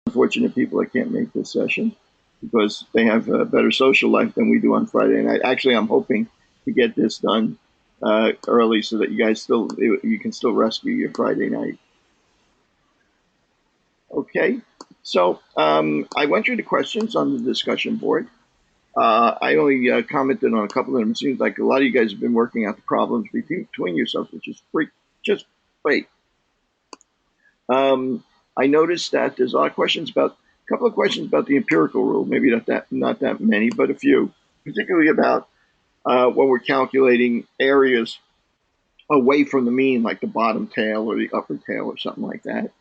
unfortunate people that can't make this session because they have a better social life than we do on Friday night. Actually, I'm hoping to get this done early so that you can still rescue your Friday night. Okay, so I went through the questions on the discussion board. I only commented on a couple of them. It seems like a lot of you guys have been working out the problems between yourselves, which is just great. I noticed that there's a couple of questions about the empirical rule. Maybe not that many, but a few, particularly about when we're calculating areas away from the mean, like the bottom tail or the upper tail or something like that.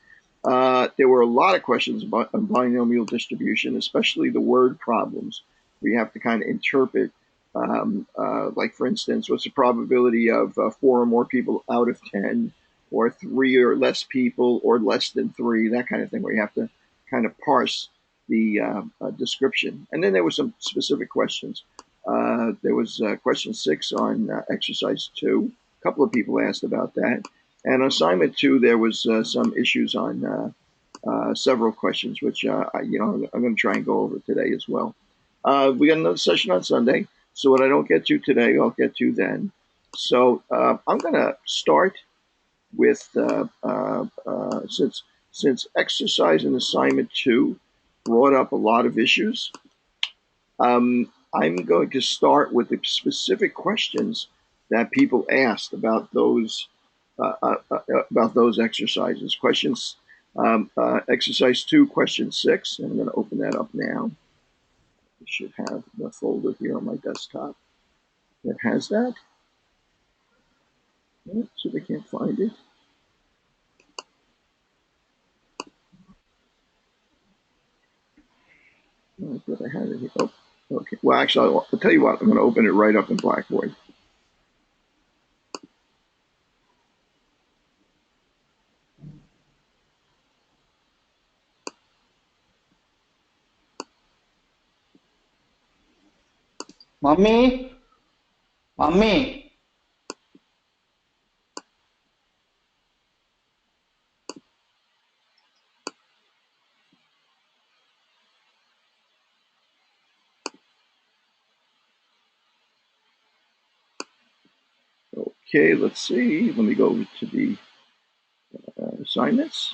There were a lot of questions about binomial distribution, especially the word problems. We have to kind of interpret, like for instance, what's the probability of 4 or more people out of 10, or 3 or less people, or less than 3, that kind of thing, where you have to kind of parse the description. And then there were some specific questions. There was question 6 on exercise 2. A couple of people asked about that. And assignment 2, there was some issues on several questions, which I'm going to try and go over today as well. We got another session on Sunday, so what I don't get to today, I'll get to then. So I'm going to start with since exercise and assignment 2 brought up a lot of issues. I'm going to start with the specific questions that people asked about those exercises. Questions, exercise 2, question 6. I'm going to open that up now. I should have the folder here on my desktop that has that. So they can't find it. I thought I had it here. Oh, okay. Well, actually, I'll tell you what. I'm going to open it right up in Blackboard. Mommy, mommy. Okay, let's see. Let me go over to the assignments.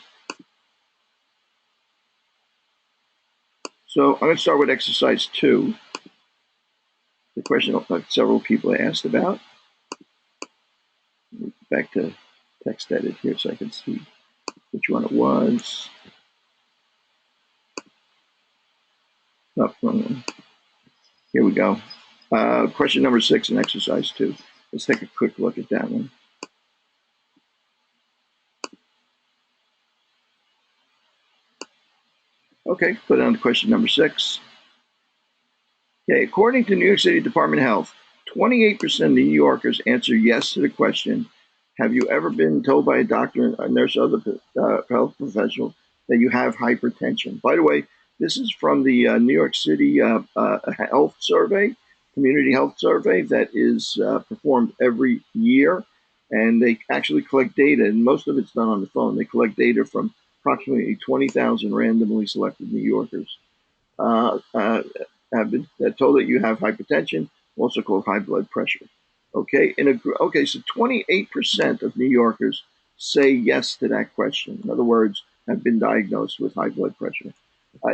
So I'm going to start with exercise 2. The question that several people asked about. Back to text edit here so I can see which one it was. Oh, wrong one. Here we go. Question number 6 in exercise 2. Let's take a quick look at that one. Okay, put it on to question number 6. Okay, according to New York City Department of Health, 28% of New Yorkers answer yes to the question, have you ever been told by a doctor, a nurse, or other health professional that you have hypertension? By the way, this is from the New York City health survey, community health survey that is performed every year. And they actually collect data, and most of it's done on the phone. They collect data from approximately 20,000 randomly selected New Yorkers. Have been told that you have hypertension, also called high blood pressure. Okay, so 28% of New Yorkers say yes to that question. In other words, have been diagnosed with high blood pressure.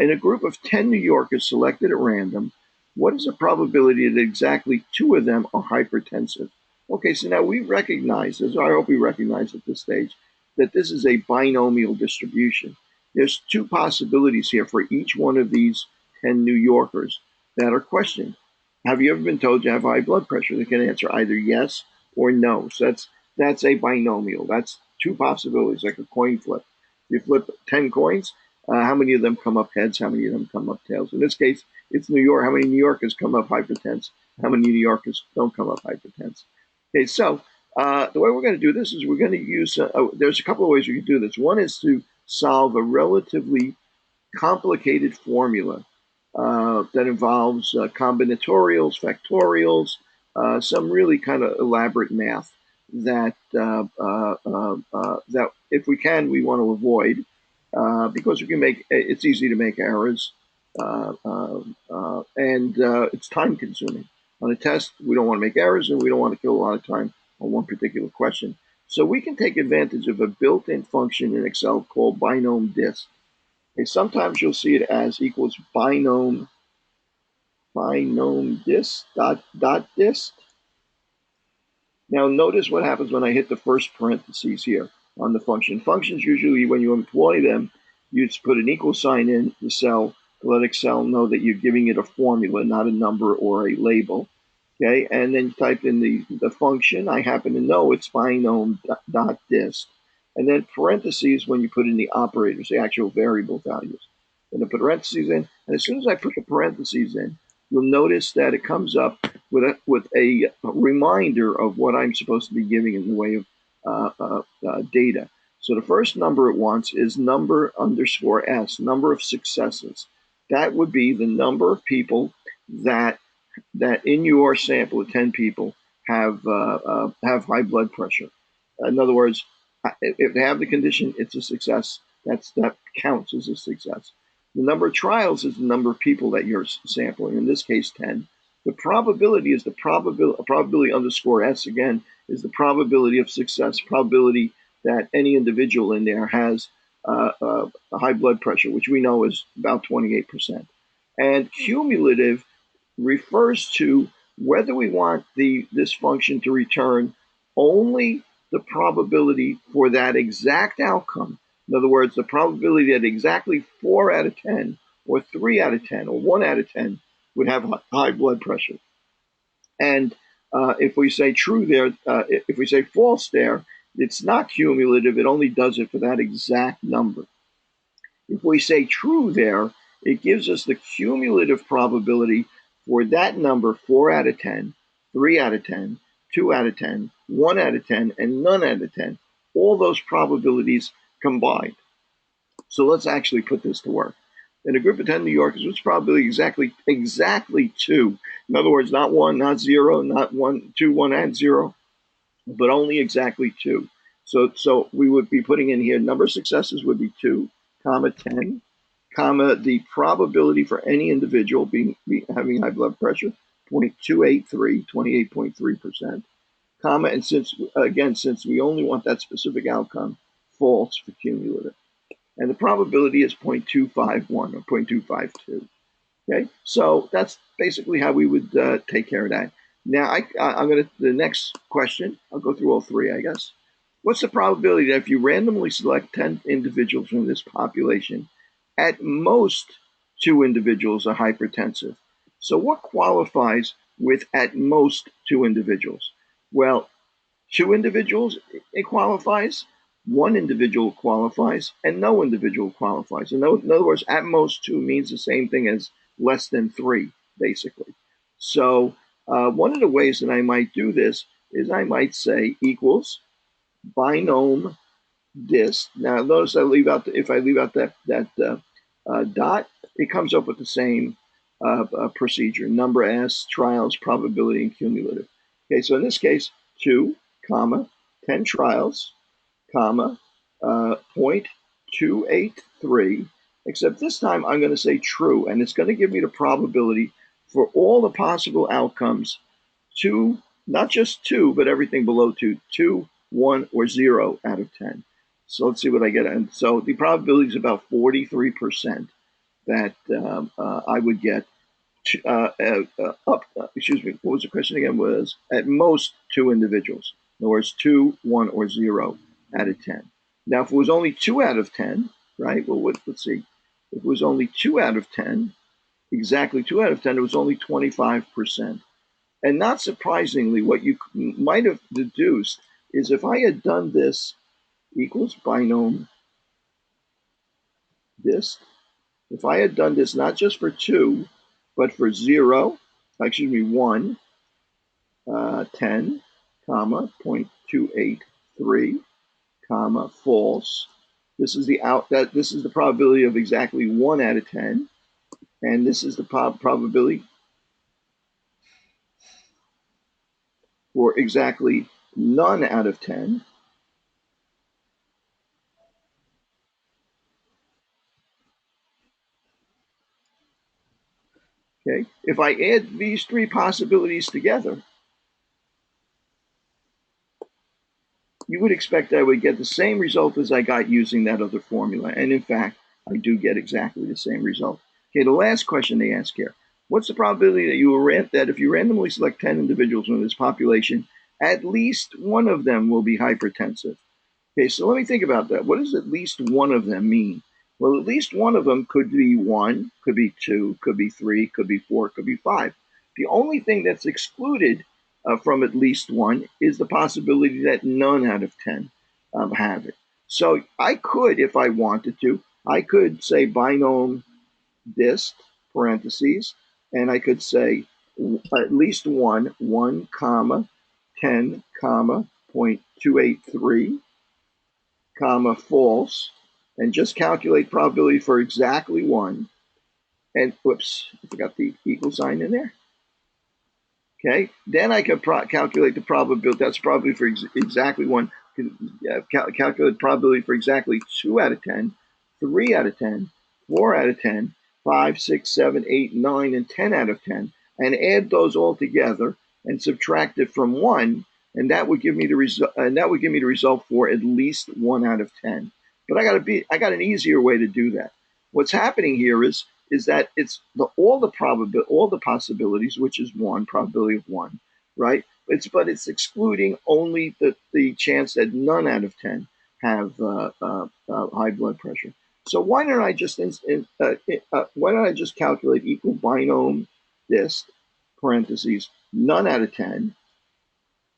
In a group of 10 New Yorkers selected at random, what is the probability that exactly 2 of them are hypertensive? Okay, so now we recognize this, or I hope we recognize at this stage, that this is a binomial distribution. There's 2 possibilities here for each one of these 10 New Yorkers that are questioned. Have you ever been told you have high blood pressure? They can answer either yes or no. So that's a binomial. That's 2 possibilities, like a coin flip. You flip 10 coins, how many of them come up heads? How many of them come up tails? In this case, it's New York. How many New Yorkers come up hypertense? How many New Yorkers don't come up hypertense? Okay, so the way we're going to do this is we're going to use, there's a couple of ways we can do this. One is to solve a relatively complicated formula that involves combinatorials, factorials, some really kind of elaborate math that if we can, we want to avoid. because we can make it's easy to make errors, and it's time consuming. On a test, we don't want to make errors and we don't want to kill a lot of time on one particular question. So we can take advantage of a built-in function in Excel called Binome Disk. Okay, sometimes you'll see it as equals Binome Disk dot disk. Now notice what happens when I hit the first parentheses here on the function. Functions usually, when you employ them, you just put an equal sign in the cell to let Excel know that you're giving it a formula, not a number or a label. Okay, and then you type in the function. I happen to know it's binome dot disk. And then parentheses when you put in the operators, the actual variable values. And then put parentheses in, and as soon as I put the parentheses in, you'll notice that it comes up with a reminder of what I'm supposed to be giving in the way of data. So the first number it wants is number underscore S, number of successes. That would be the number of people that in your sample of 10 people have high blood pressure. In other words, if they have the condition, it's a success. That counts as a success. The number of trials is the number of people that you're sampling, in this case 10. The probability is the probability underscore S, again, is the probability of success, probability that any individual in there has a high blood pressure, which we know is about 28%. And cumulative refers to whether we want this function to return only the probability for that exact outcome. In other words, the probability that exactly 4 out of 10 or 3 out of 10 or 1 out of 10 would have high blood pressure. And if we say true there, if we say false there, it's not cumulative. It only does it for that exact number. If we say true there, it gives us the cumulative probability for that number 4 out of 10, 3 out of 10, 2 out of 10, 1 out of 10, and none out of 10. All those probabilities combined. So let's actually put this to work. In a group of 10 New Yorkers, what's probability exactly 2? In other words, not 1, not 0, not 1, 2, 1, and 0, but only exactly 2. So we would be putting in here number of successes would be 2, comma 10, comma the probability for any individual having high blood pressure, 0.283, 28.3%, comma, and since we only want that specific outcome, false for cumulative. And the probability is 0.251 or 0.252. Okay, so that's basically how we would take care of that. Now, I'm going to, the next question, I'll go through all three, I guess. What's the probability that if you randomly select 10 individuals from this population, at most 2 individuals are hypertensive? So what qualifies with at most 2 individuals? Well, 2 individuals, it qualifies. 1 individual qualifies, and no individual qualifies. In other words, at most 2 means the same thing as less than 3, basically. So one of the ways that I might do this is I might say equals Binome Disk. Now notice if I leave out that dot, it comes up with the same procedure: number S, trials, probability, and cumulative. Okay, so in this case, 2, comma, 10 trials, comma, 0.283, except this time I'm going to say true, and it's going to give me the probability for all the possible outcomes, 2, not just 2, but everything below 2, 1, or 0 out of 10. So let's see what I get. And so the probability is about 43% that I would get excuse me, what was the question again? Was at most 2 individuals. In other words, 2, 1, or 0 out of 10. Now, if it was only 2 out of 10, right? Well, let's see. If it was only 2 out of 10, exactly 2 out of 10, it was only 25%. And not surprisingly, what you might have deduced is if I had done this equals Binome Disk, if I had done this not just for 2, but for 1, 10, comma, 0.283, comma, false. This is the probability of exactly 1 out of 10, and this is the probability for exactly none out of 10. Okay, if I add these three possibilities together, you would expect I would get the same result as I got using that other formula. And in fact, I do get exactly the same result. Okay, the last question they ask here. What's the probability that you will that if you randomly select 10 individuals from this population, at least one of them will be hypertensive? Okay, so let me think about that. What does at least one of them mean? Well, at least one of them could be one, could be two, could be three, could be four, could be five. The only thing that's excluded from at least one is the possibility that none out of 10 have it. So I could, if I wanted to, I could say Binome Disk, parentheses, and I could say at least one comma, 10, comma, 0.283, comma, false, and just calculate probability for exactly one. And whoops, I forgot the equal sign in there. Okay, then I can calculate the probability. That's probably for exactly one. Calculate probability for exactly 2 out of 10, 3 out of 10, 4 out of 10, 5, 6, 7, 8, 9, and 10 out of 10, and add those all together and subtract it from 1, and that would give me the result. And that would give me the result for at least 1 out of 10. But I got an easier way to do that. What's happening here is that it's all the possibilities, which is one probability of one, right? But it's excluding only the chance that none out of 10 have high blood pressure. So why don't I just calculate equal Binome Disk, parentheses, none out of 10,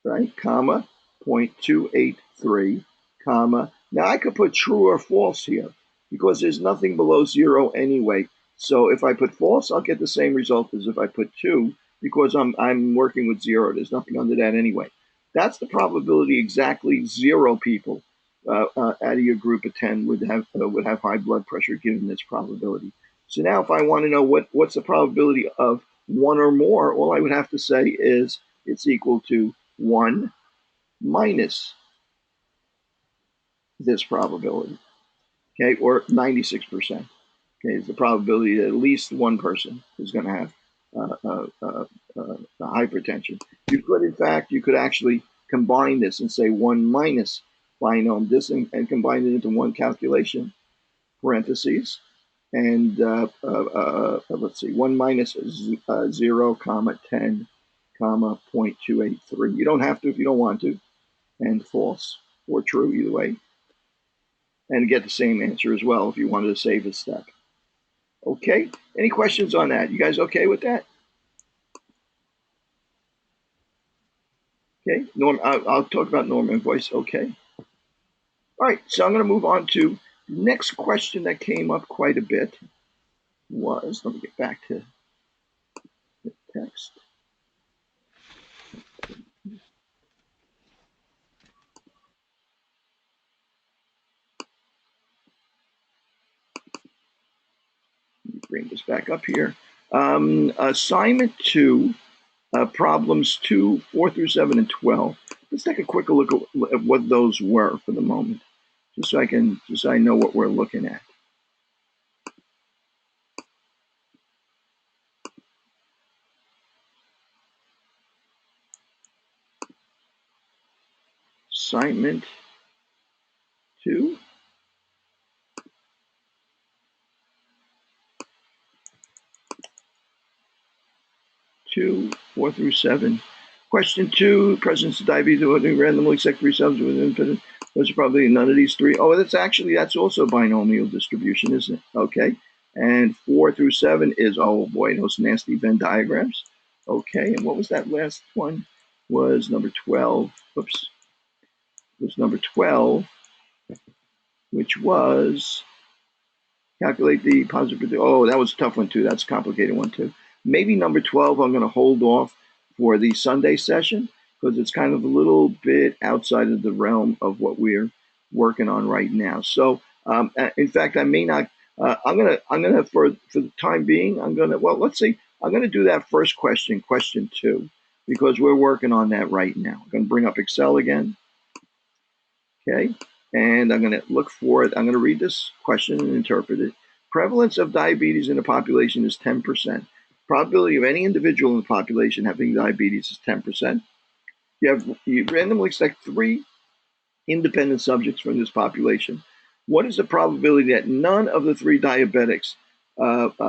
right, comma, 0.283, comma. Now I could put true or false here because there's nothing below 0 anyway. So if I put false, I'll get the same result as if I put 2 because I'm working with 0. There's nothing under that anyway. That's the probability exactly 0 people out of your group of 10 would have high blood pressure given this probability. So now if I want to know what's the probability of one or more, all I would have to say is it's equal to 1 minus this probability, okay, or 96%. Okay, is the probability that at least one person is going to have hypertension. You could actually combine this and say 1 minus Binome Disk and combine it into one calculation, parentheses, and let's see, 1 minus 0, comma, 10, comma, 0.283. You don't have to if you don't want to, and false or true, either way, and get the same answer as well if you wanted to save a step. Okay, any questions on that? You guys okay with that? Okay, Norm, I'll talk about norm and voice. Okay. All right, so I'm going to move on to the next question that came up quite a bit was, let me get back to the text. Let me bring this back up here. Assignment 2, problems 2, 4 through 7, and 12. Let's take a quick look at what those were for the moment, just so I know what we're looking at. Assignment 2. 2, 4 through 7. Question 2, presence of diabetes randomly select 3 subs with infinite. Those are probably none of these 3. Oh, that's also binomial distribution, isn't it? Okay. And 4 through 7 is, oh boy, those nasty Venn diagrams. Okay, and what was that last one? Was number 12. Whoops. Was number 12, which was calculate the positive. Oh, that was a tough one too. That's a complicated one too. Maybe number 12, I'm going to hold off for the Sunday session because it's kind of a little bit outside of the realm of what we're working on right now. So, in fact, I may not. I'm gonna for the time being, let's see. I'm gonna do that first question 2, because we're working on that right now. I'm gonna bring up Excel again. Okay, and I'm going to look for it. I'm going to read this question and interpret it. Prevalence of diabetes in the population is 10%. Probability of any individual in the population having diabetes is 10%. You randomly select 3 independent subjects from this population. What is the probability that none of the 3 diabetics have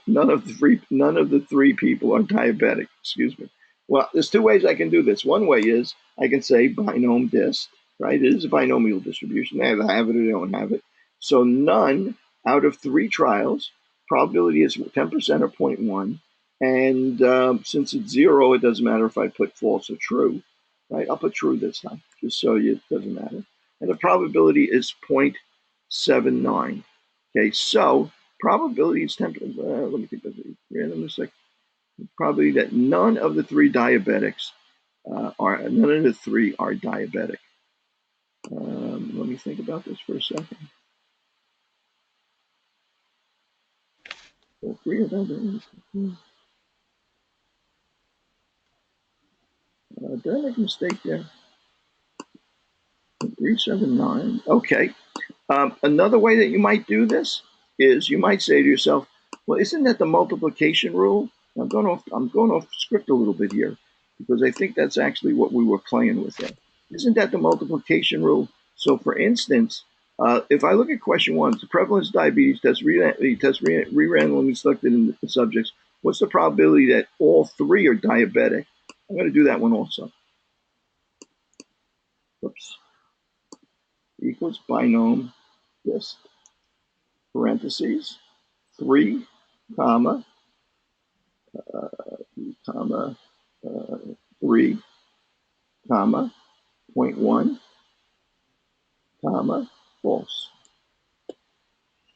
none of the 3 people are diabetic? Excuse me. Well, there's 2 ways I can do this. One way is I can say Binome Disk, right? It is a binomial distribution. They either have it or they don't have it. So none out of 3 trials, probability is 10% or 0.1. And since it's 0, it doesn't matter if I put false or true, right? I'll put true this time, just so it doesn't matter. And the probability is 0.79. Okay, so probability is 10. Let me think of it. Random is like probably that none of the 3 diabetics none of the 3 are diabetic. Let me think about this for a second. Well, 3 of them. Did I make a mistake there? 379. Okay. Another way that you might do this is you might say to yourself, well, isn't that the multiplication rule? I'm going off script a little bit here because I think that's actually what we were playing with there. Isn't that the multiplication rule? So for instance, if I look at question 1, the prevalence of diabetes test re-randomly selected in the subjects, what's the probability that all 3 are diabetic? I'm going to do that one also. Oops. Equals Binome Disk, parentheses, 3, comma, 3, comma, 0.1, comma, false.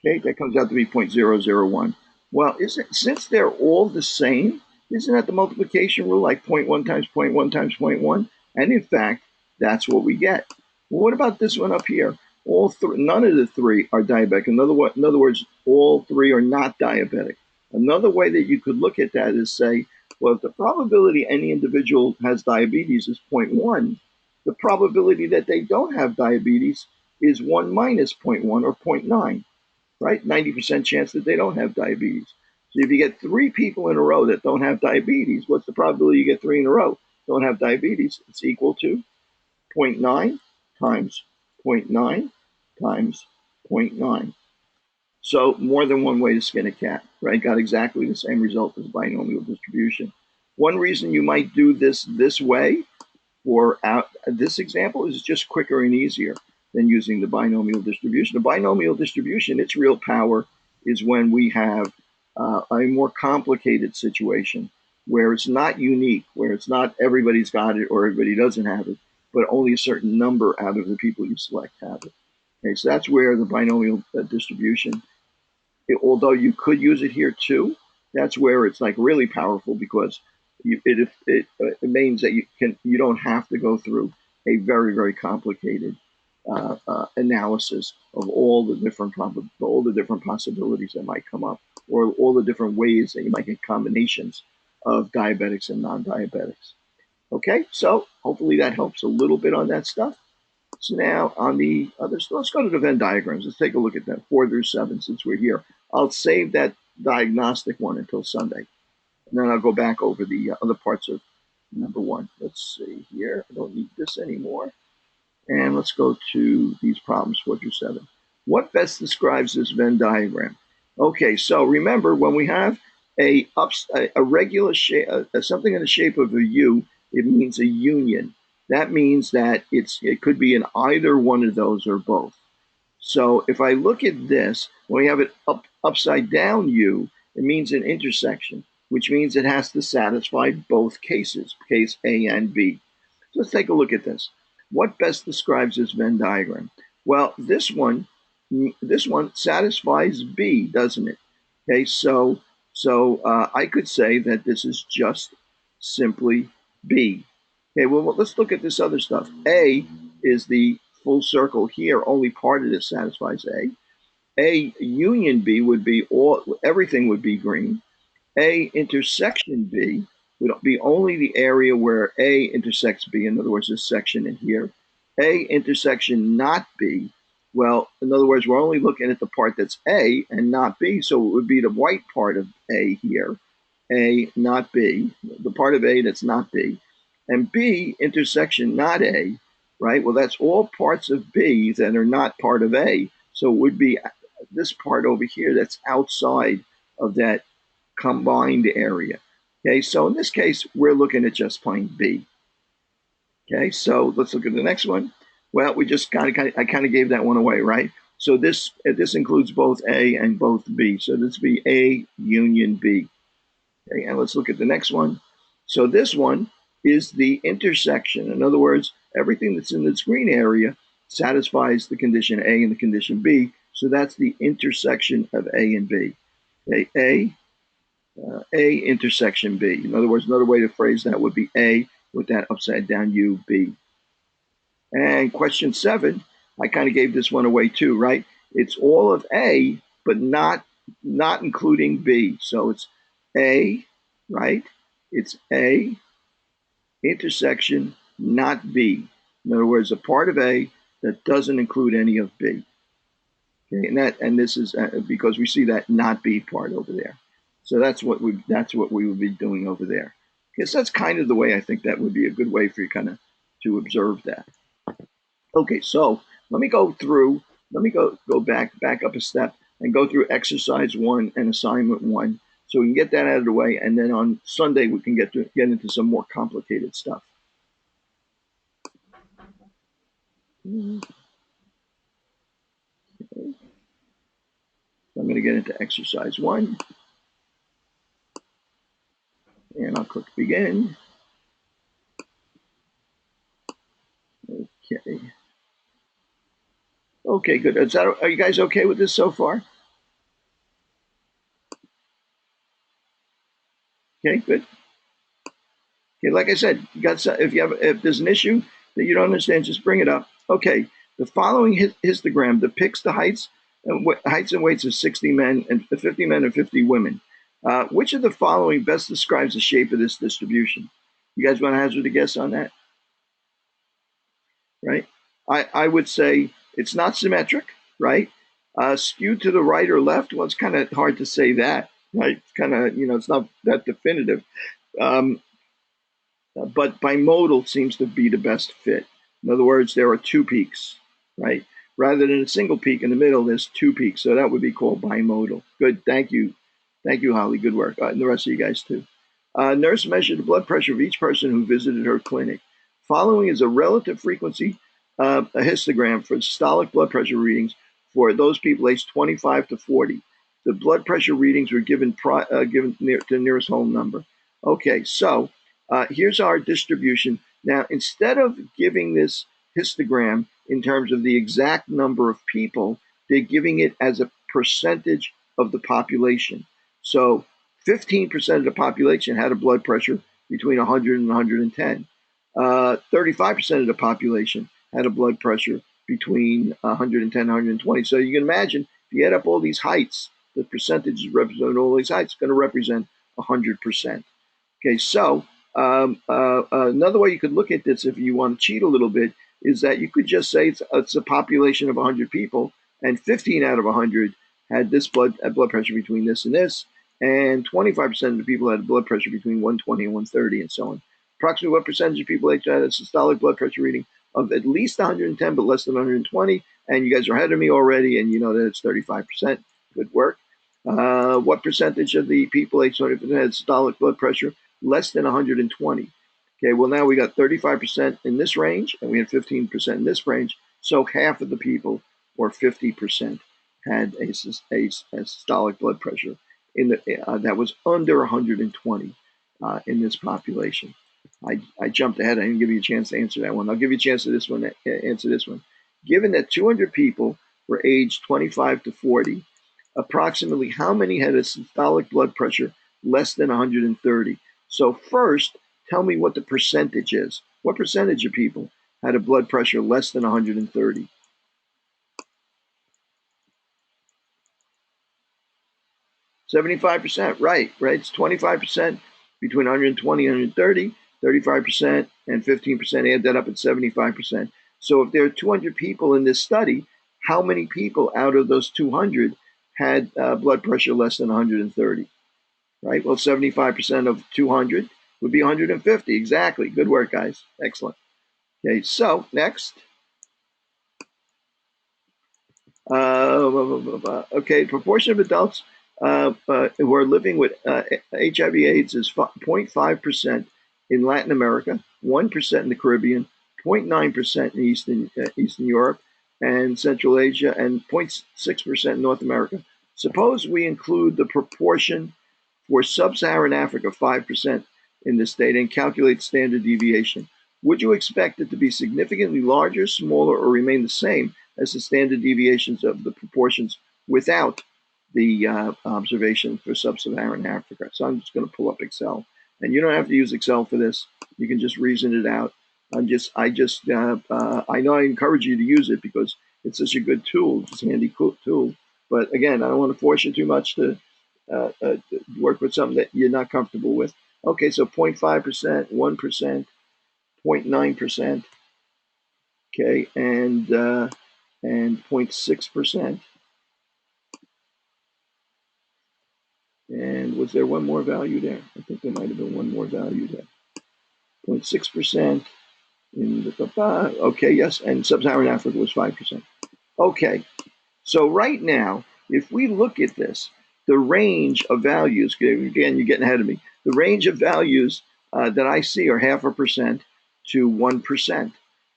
Okay, that comes out to be 0.001. Well, since they're all the same, isn't that the multiplication rule, like 0.1 times 0.1 times 0.1? And in fact, that's what we get. Well, what about this one up here? None of the 3 are diabetic. In other words, all 3 are not diabetic. Another way that you could look at that is say, well, if the probability any individual has diabetes is 0.1, the probability that they don't have diabetes is 1 minus 0.1 or 0.9, right? 90% chance that they don't have diabetes. So if you get 3 people in a row that don't have diabetes, what's the probability you get 3 in a row don't have diabetes? It's equal to 0.9 times 0.9 times 0.9. So more than one way to skin a cat, right? Got exactly the same result as binomial distribution. One reason you might do this way for this example is just quicker and easier than using the binomial distribution. The binomial distribution, its real power is when we have a more complicated situation where it's not unique, where it's not everybody's got it or everybody doesn't have it, but only a certain number out of the people you select have it. Okay, so that's where the binomial distribution, although you could use it here too, that's where it's like really powerful because it means that you don't have to go through a very, very complicated analysis of all the different possibilities that might come up, or all the different ways that you might get combinations of diabetics and non-diabetics. Okay, so hopefully that helps a little bit on that stuff. So now on the other stuff, let's go to the Venn diagrams. Let's take a look at that 4 through 7 since we're here. I'll save that diagnostic one until Sunday. And then I'll go back over the other parts of number 1. Let's see here. I don't need this anymore. And let's go to these problems 4 through 7. What best describes this Venn diagram? Okay, so remember when we have a regular shape, something in the shape of a U, it means a union. That means that it could be in either one of those or both. So if I look at this, when we have it upside down U, it means an intersection, which means it has to satisfy both cases, case A and B. So let's take a look at this. What best describes this Venn diagram? Well, this one satisfies B, doesn't it? Okay, so I could say that this is just simply B. Okay, well, let's look at this other stuff. A is the full circle here. Only part of this satisfies A. A union B would be everything would be green. A intersection B would be only the area where A intersects B. In other words, this section in here. A intersection not B. Well, in other words, we're only looking at the part that's A and not B, so it would be the white part of A here, A, not B, the part of A that's not B, and B intersection not A, right? Well, that's all parts of B that are not part of A, so it would be this part over here that's outside of that combined area. Okay, so in this case, we're looking at just plain B. Okay, so let's look at the next one. Well, we just I kind of gave that one away, right? So this includes both A and both B. So this would be A union B. Okay, and let's look at the next one. So this one is the intersection. In other words, everything that's in this green area satisfies the condition A and the condition B. So that's the intersection of A and B. Okay, A intersection B. In other words, another way to phrase that would be A with that upside down U, B. And question 7, I kind of gave this one away too, right? It's all of A, but not including B. So it's A, right? It's A intersection, not B. In other words, a part of A that doesn't include any of B. Okay, and this is because we see that not B part over there. So that's what we would be doing over there. Okay, so that's kind of the way I think that would be a good way for you kind of to observe that. Okay, so let me go through. Let me go back up a step and go through exercise 1 and assignment 1, so we can get that out of the way, and then on Sunday we can get into some more complicated stuff. Okay. So I'm going to get into exercise 1, and I'll click begin. Okay. Okay, good. Are you guys okay with this so far? Okay, good. Okay, like I said, if there's an issue that you don't understand, just bring it up. Okay, the following histogram depicts the heights and weights of 60 men and 50 men and 50 women. Which of the following best describes the shape of this distribution? You guys want to hazard a guess on that? Right? I would say it's not symmetric, right? Skewed to the right or left. Well, it's kind of hard to say that, right? It's kind of, it's not that definitive. But bimodal seems to be the best fit. In other words, there are two peaks, right? Rather than a single peak in the middle, there's two peaks. So that would be called bimodal. Good. Thank you. Thank you, Holly. Good work. And the rest of you guys, too. Nurse measured the blood pressure of each person who visited her clinic. Following is a relative frequency, a histogram for systolic blood pressure readings for those people aged 25 to 40. The blood pressure readings were given to the nearest whole number. Okay, so here's our distribution. Now, instead of giving this histogram in terms of the exact number of people, they're giving it as a percentage of the population. So 15% of the population had a blood pressure between 100 and 110. 35% of the population had a blood pressure between 110 and 120. So you can imagine, if you add up all these heights, the percentages represent all these heights, it's going to represent 100%. Okay, so another way you could look at this if you want to cheat a little bit is that you could just say it's a population of 100 people, and 15 out of 100 had this blood pressure between this and this, and 25% of the people had blood pressure between 120 and 130, and so on. Approximately what percentage of people had a systolic blood pressure reading of at least 110 but less than 120? And you guys are ahead of me already, and you know that it's 35%. Good work. What percentage of the people aged 20 had systolic blood pressure less than 120? Okay, well, now we got 35% in this range, and we had 15% in this range. So half of the people, or 50%, had a systolic blood pressure that was under 120 in this population. I jumped ahead. I didn't give you a chance to answer that one. I'll give you a chance to answer this one. Given that 200 people were aged 25 to 40, approximately how many had a systolic blood pressure less than 130? So first, tell me what the percentage is. What percentage of people had a blood pressure less than 130? %, right? It's 25% between 120 and 130, 35% and 15%. Add that up at 75%. So if there are 200 people in this study, how many people out of those 200 had blood pressure less than 130, right? Well, 75% of 200 would be 150. Exactly. Good work, guys. Excellent. Okay, so next. Okay, proportion of adults who are living with HIV/AIDS is 0.5% in Latin America, 1% in the Caribbean, 0.9% in Eastern Europe and Central Asia, and 0.6% in North America. Suppose we include the proportion for sub-Saharan Africa, 5% in this data, and calculate standard deviation. Would you expect it to be significantly larger, smaller, or remain the same as the standard deviations of the proportions without the observation for sub-Saharan Africa? So I'm just going to pull up Excel, and you don't have to use Excel for this. You can just reason it out. I know I encourage you to use it because it's such a good tool, it's a handy tool. But again, I don't want to force you too much to work with something that you're not comfortable with. Okay, so 0.5%, 1%, 0.9%, okay, and 0.6%. And was there one more value there? I think there might have been one more value there. 0.6% in the okay, yes, and sub-Saharan Africa was 5%. Okay, so right now, if we look at this, the range of values, again, you're getting ahead of me, the range of values that I see are 0.5% to 1%,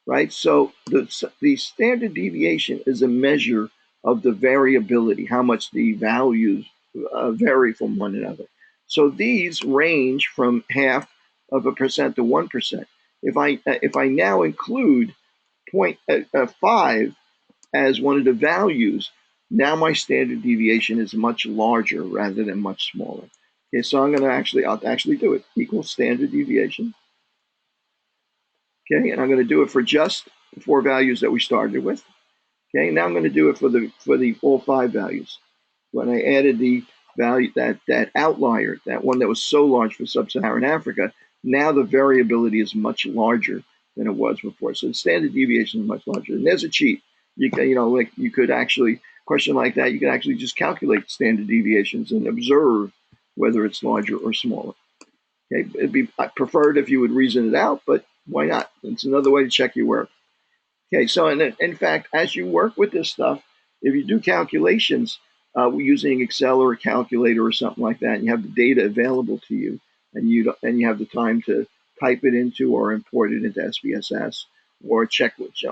right? So the standard deviation is a measure of the variability, how much the values vary from one another. So these range from 0.5% to 1%. If I now include 0.5 as one of the values, now my standard deviation is much larger rather than much smaller. Okay, so I'll actually do it. Equals standard deviation. Okay, and I'm going to do it for just the 4 values that we started with. Okay, now I'm going to do it for the all 5 values. When I added the value, that outlier, that one that was so large for sub-Saharan Africa, now the variability is much larger than it was before. So the standard deviation is much larger. And there's a cheat. You could actually, question like that, you could actually just calculate standard deviations and observe whether it's larger or smaller. Okay, it'd be preferred if you would reason it out, but why not? It's another way to check your work. Okay, so in fact, as you work with this stuff, if you do calculations using Excel or a calculator or something like that, and you have the data available to you, and you have the time to type it into or import it into SPSS, or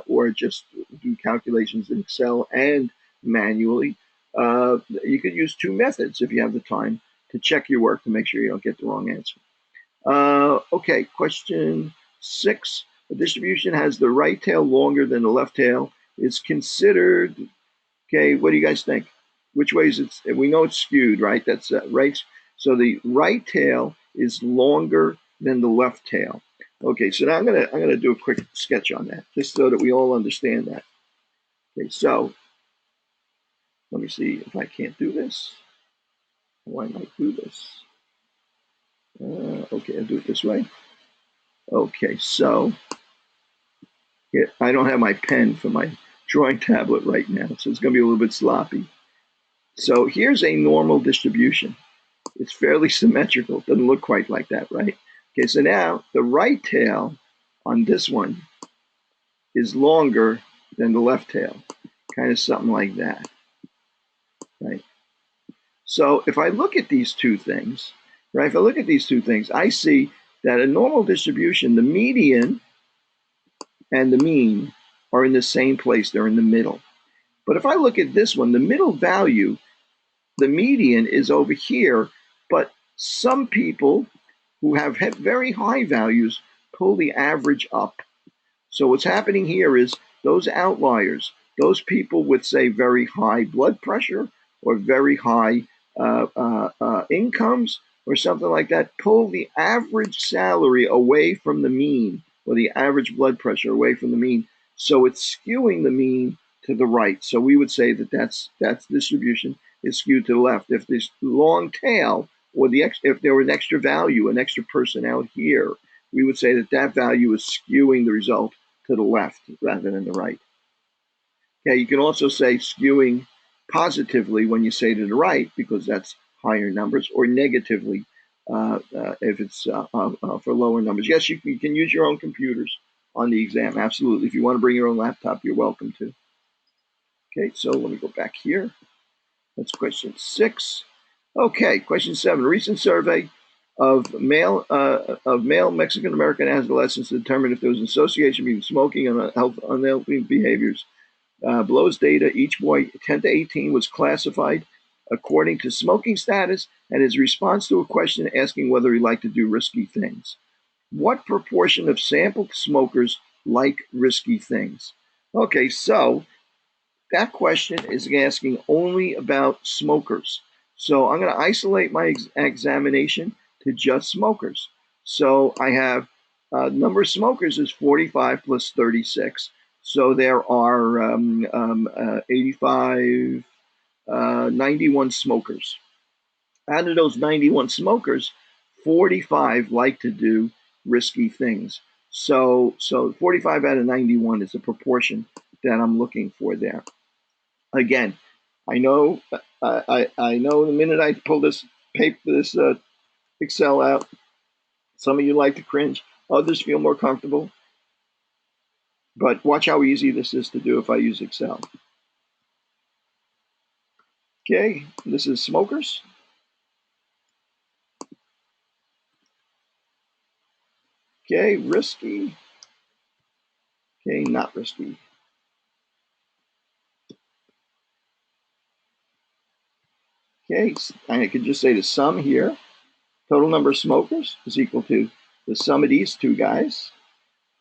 or just do calculations in Excel and manually, you could use 2 methods if you have the time to check your work to make sure you don't get the wrong answer. Okay, question 6. The distribution has the right tail longer than the left tail. It's considered, okay, what do you guys think? Which way is it? We know it's skewed, right? That's right. So the right tail is longer than the left tail. Okay, so now I'm gonna do a quick sketch on that, just so that we all understand that. Okay, so let me see if I can't do this. Why might do this? Okay, I'll do it this way. Okay, so I don't have my pen for my drawing tablet right now, so it's going to be a little bit sloppy. So here's a normal distribution. It's fairly symmetrical. It doesn't look quite like that, right? Okay, so now the right tail on this one is longer than the left tail, kind of something like that, right? So if I look at these two things, right? If I look at these two things, I see that a normal distribution, the median and the mean are in the same place. They're in the middle. But if I look at this one, the middle value, the median is over here, but some people who have very high values pull the average up. So what's happening here is those outliers, those people with, say, very high blood pressure or very high incomes or something like that, pull the average salary away from the mean, or the average blood pressure away from the mean. So it's skewing the mean to the right. So we would say that that's distribution is skewed to the left. If this long tail, or if there were an extra value, an extra person out here, we would say that value is skewing the result to the left rather than the right. Okay, you can also say skewing positively when you say to the right, because that's higher numbers, or negatively if it's for lower numbers. Yes, you can use your own computers on the exam, absolutely. If you want to bring your own laptop, you're welcome to. Okay, so let me go back here. That's question 6. Okay, question 7. A recent survey of male Mexican American adolescents to determine if there was an association between smoking and unhealthy behaviors. Blow's data, each boy 10 to 18 was classified according to smoking status and his response to a question asking whether he liked to do risky things. What proportion of sampled smokers like risky things? Okay, so that question is asking only about smokers. So I'm going to isolate my examination to just smokers. So I have number of smokers is 45 plus 36. So there are 85, 91 smokers. Out of those 91 smokers, 45 like to do risky things. So 45 out of 91 is a proportion that I'm looking for there. Again, I know I know the minute I pull this Excel out, some of you like to cringe, others feel more comfortable. But watch how easy this is to do if I use Excel. Okay, this is smokers. Okay, risky. Okay, not risky. Okay, I could just say the sum here, total number of smokers is equal to the sum of these two guys.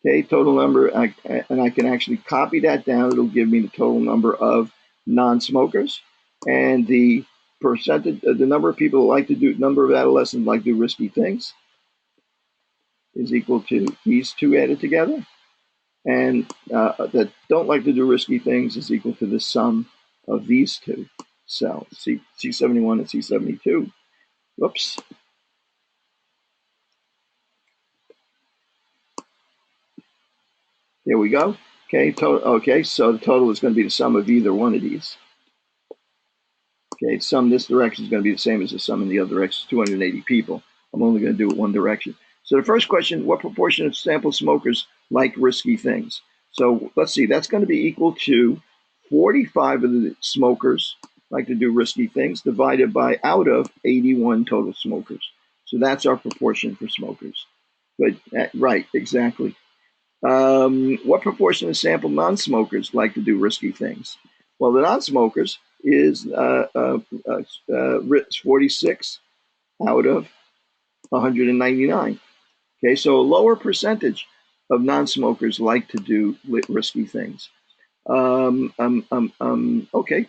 Okay, total number, and I can actually copy that down. It'll give me the total number of non-smokers, and the percentage, the number of people who like to do, number of adolescents like to do risky things is equal to these two added together, and that don't like to do risky things is equal to the sum of these two cells, C71 and C72. Whoops. There we go. Okay, okay, so the total is going to be the sum of either one of these. Okay, sum this direction is going to be the same as the sum in the other direction, 280 people. I'm only going to do it one direction. So the first question, what proportion of sample smokers like risky things? So let's see, that's going to be equal to 45 of the smokers like to do risky things divided by out of 81 total smokers. So that's our proportion for smokers. But right, exactly. What proportion of sample non-smokers like to do risky things? Well, the non-smokers is 46 out of 199. Okay, so a lower percentage of non-smokers like to do risky things. Okay,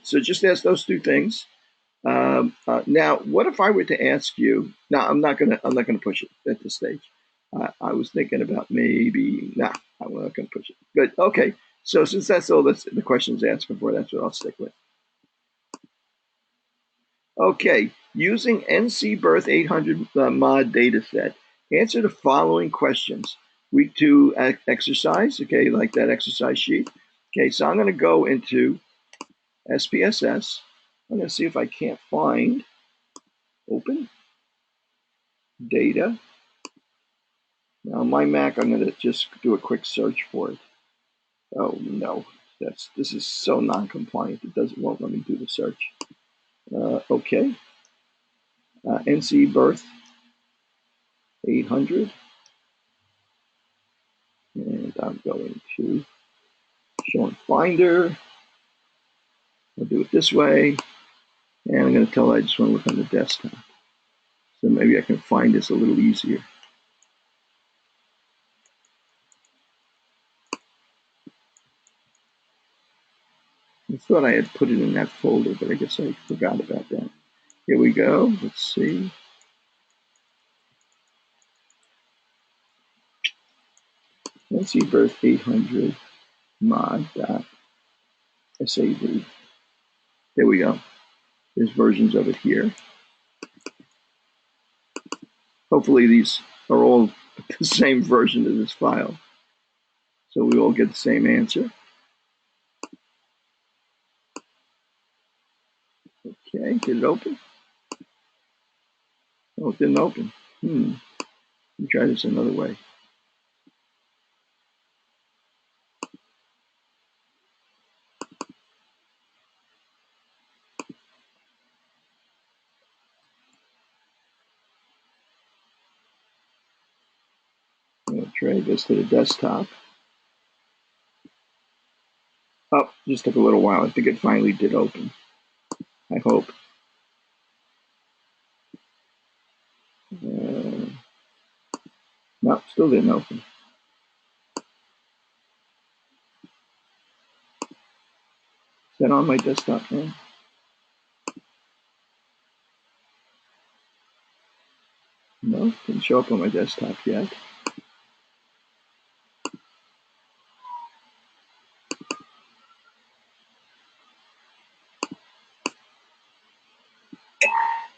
so just ask those two things. Now, what if I were to ask you? Now, I'm not gonna push it at this stage. I was thinking about maybe. Nah, I'm not gonna push it. Good. Okay. So since that's all the question's asking for, that's what I'll stick with. Okay. Using NC Birth 800 mod dataset, answer the following questions. Week 2 exercise. Okay, like that exercise sheet. Okay, so I'm going to go into SPSS. I'm going to see if I can't find open data. Now on my Mac, I'm going to just do a quick search for it. Oh no, this is so non-compliant. Won't let me do the search. Okay, NC Birth 800, and I'm going to show in Finder. I'll do it this way, and I'm going to tell it I just want to look on the desktop. So maybe I can find this a little easier. I thought I had put it in that folder, but I guess I forgot about that. Here we go. Let's see. NC Birth 800 mod.sav. There we go. There's versions of it here. Hopefully these are all the same version of this file, so we all get the same answer. Okay, did it open? Oh, it didn't open. Let me try this another way. I'm going to try this to the desktop. Oh, just took a little while. I think it finally did open. I hope. No, still didn't open. Is that on my desktop now? No, didn't show up on my desktop yet.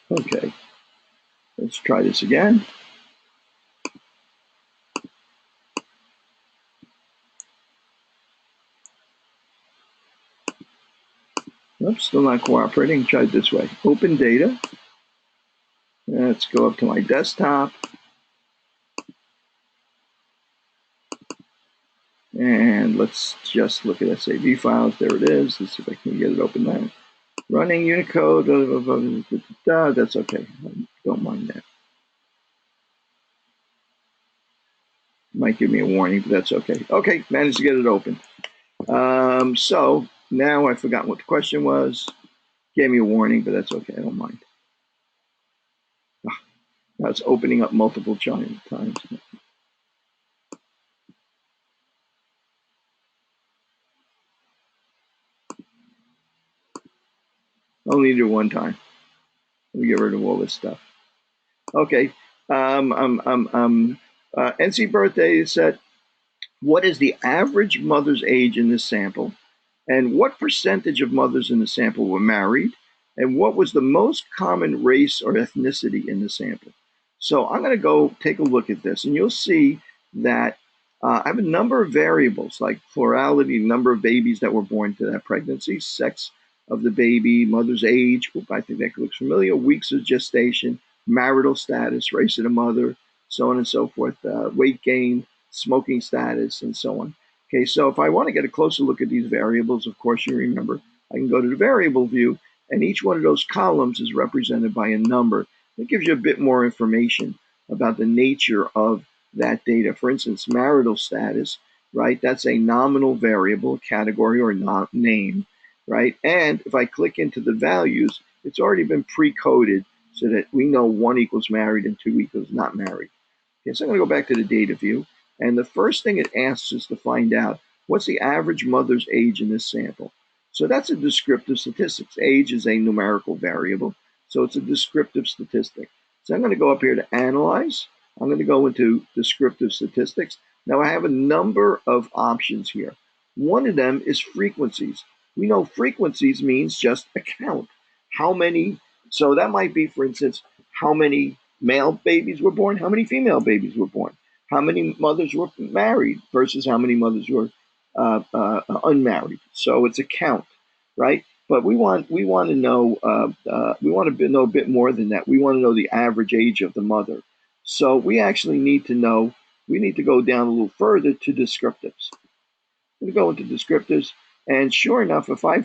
Okay, let's try this again. Nope, still not cooperating. Try it this way. Open data. Let's go up to my desktop. And let's just look at SAV files. There it is. Let's see if I can get it open now. Running Unicode. That's okay. I don't mind that. Might give me a warning, but that's okay. Okay, managed to get it open. So now I've forgotten what the question was. Gave me a warning, but that's okay. I don't mind. Now it's opening up multiple times. Only do it one time. Let me get rid of all this stuff. Okay. NC birthday is set. What is the average mother's age in this sample? And what percentage of mothers in the sample were married? And what was the most common race or ethnicity in the sample? So I'm going to go take a look at this, and you'll see that I have a number of variables like plurality, number of babies that were born to that pregnancy, sex of the baby, mother's age, I think that looks familiar, weeks of gestation, marital status, race of the mother, so on and so forth, weight gain, smoking status, and so on. Okay, so if I want to get a closer look at these variables, of course, you remember, I can go to the variable view, and each one of those columns is represented by a number. It gives you a bit more information about the nature of that data. For instance, marital status, right? That's a nominal variable, category, or name, right? And if I click into the values, it's already been pre-coded so that we know 1 equals married and 2 equals not married. Okay, so I'm going to go back to the data view. And the first thing it asks is to find out what's the average mother's age in this sample. So that's a descriptive statistics. Age is a numerical variable, so it's a descriptive statistic. So I'm going to go up here to Analyze. I'm going to go into Descriptive Statistics. Now I have a number of options here. One of them is frequencies. We know frequencies means just a count. How many, so that might be, for instance, how many male babies were born, how many female babies were born, how many mothers were married versus how many mothers were unmarried. So it's a count, right? But we want to know know a bit more than that. We want to know the average age of the mother. So we actually need to know. We need to go down a little further to descriptives. We go into descriptives, and sure enough, if I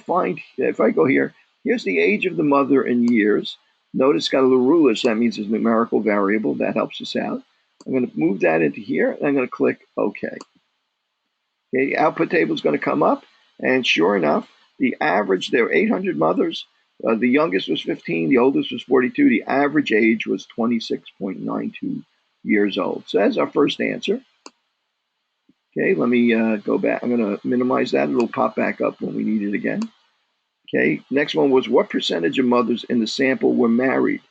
go here, here's the age of the mother in years. Notice it's got a little ruler, so that means it's a numerical variable. That helps us out. I'm going to move that into here, and I'm going to click OK. Okay, output table is going to come up, and sure enough, the average, there were 800 mothers. The youngest was 15, the oldest was 42. The average age was 26.92 years old. So that's our first answer. Okay, let me go back. I'm going to minimize that. It'll pop back up when we need it again. Okay, next one was what percentage of mothers in the sample were married?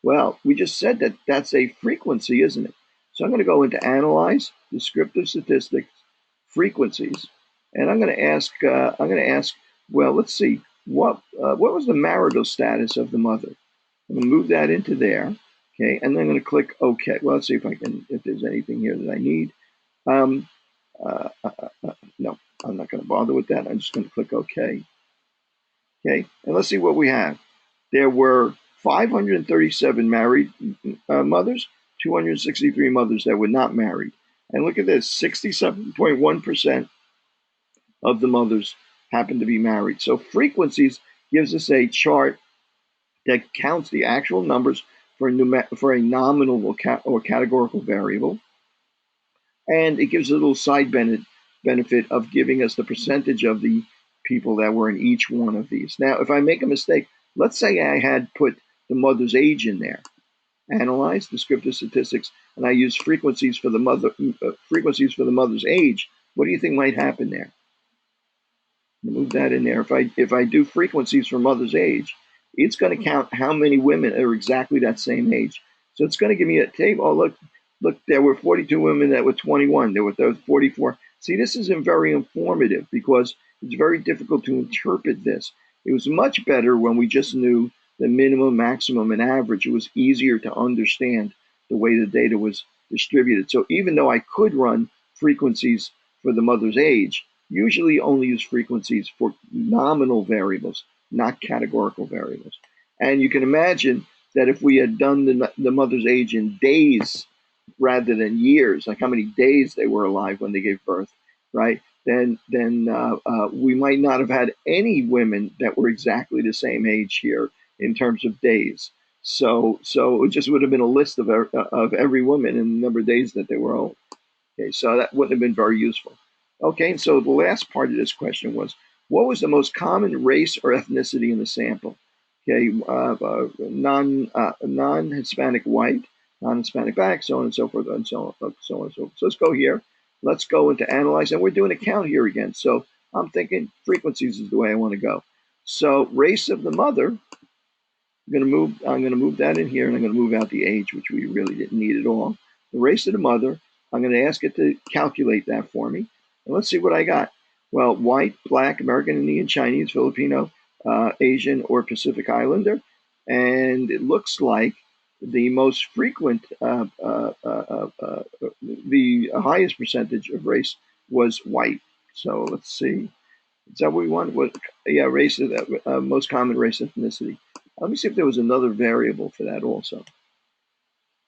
Well, we just said that that's a frequency, isn't it? So I'm going to go into Analyze, Descriptive Statistics, Frequencies, and I'm going to ask. Well, let's see. What was the marital status of the mother? I'm going to move that into there. Okay, and then I'm going to click OK. Well, let's see if there's anything here that I need. No, I'm not going to bother with that. I'm just going to click OK. Okay, and let's see what we have. there were 537 married mothers, 263 mothers that were not married. And look at this, 67.1% of the mothers happen to be married. So frequencies gives us a chart that counts the actual numbers for a nominal or categorical variable. And it gives a little side benefit of giving us the percentage of the people that were in each one of these. Now, if I make a mistake, let's say I had put the mother's age in there, analyze descriptive statistics, and I use frequencies for the mother's age. What do you think might happen there? Move that in there. If I do frequencies for mother's age, it's going to count how many women are exactly that same age. So it's going to give me a table. Oh, look, there were 42 women that were 21. There were 44. See, this isn't very informative because it's very difficult to interpret this. It was much better when we just knew the minimum, maximum, and average. It was easier to understand the way the data was distributed. So even though I could run frequencies for the mother's age, usually only use frequencies for nominal variables, not categorical variables. And you can imagine that if we had done the mother's age in days rather than years, like how many days they were alive when they gave birth, right? Then we might not have had any women that were exactly the same age here in terms of days. So it just would have been a list of every woman and the number of days that they were old. Okay, so that wouldn't have been very useful. Okay, so the last part of this question was, what was the most common race or ethnicity in the sample? Okay, non-Hispanic white, non-Hispanic black, so on and so forth, and so on and so forth. So let's go here. Let's go into analyze, and we're doing a count here again. So I'm thinking frequencies is the way I want to go. So race of the mother, I'm going to move that in here, and I'm going to move out the age, which we really didn't need at all. The race of the mother, I'm going to ask it to calculate that for me. And let's see what I got. Well, white, black, American, Indian, Chinese, Filipino, Asian, or Pacific Islander. And it looks like the most frequent, the highest percentage of race was white. So let's see. Is that what we want? What? Yeah, race of most common race ethnicity. Let me see if there was another variable for that also.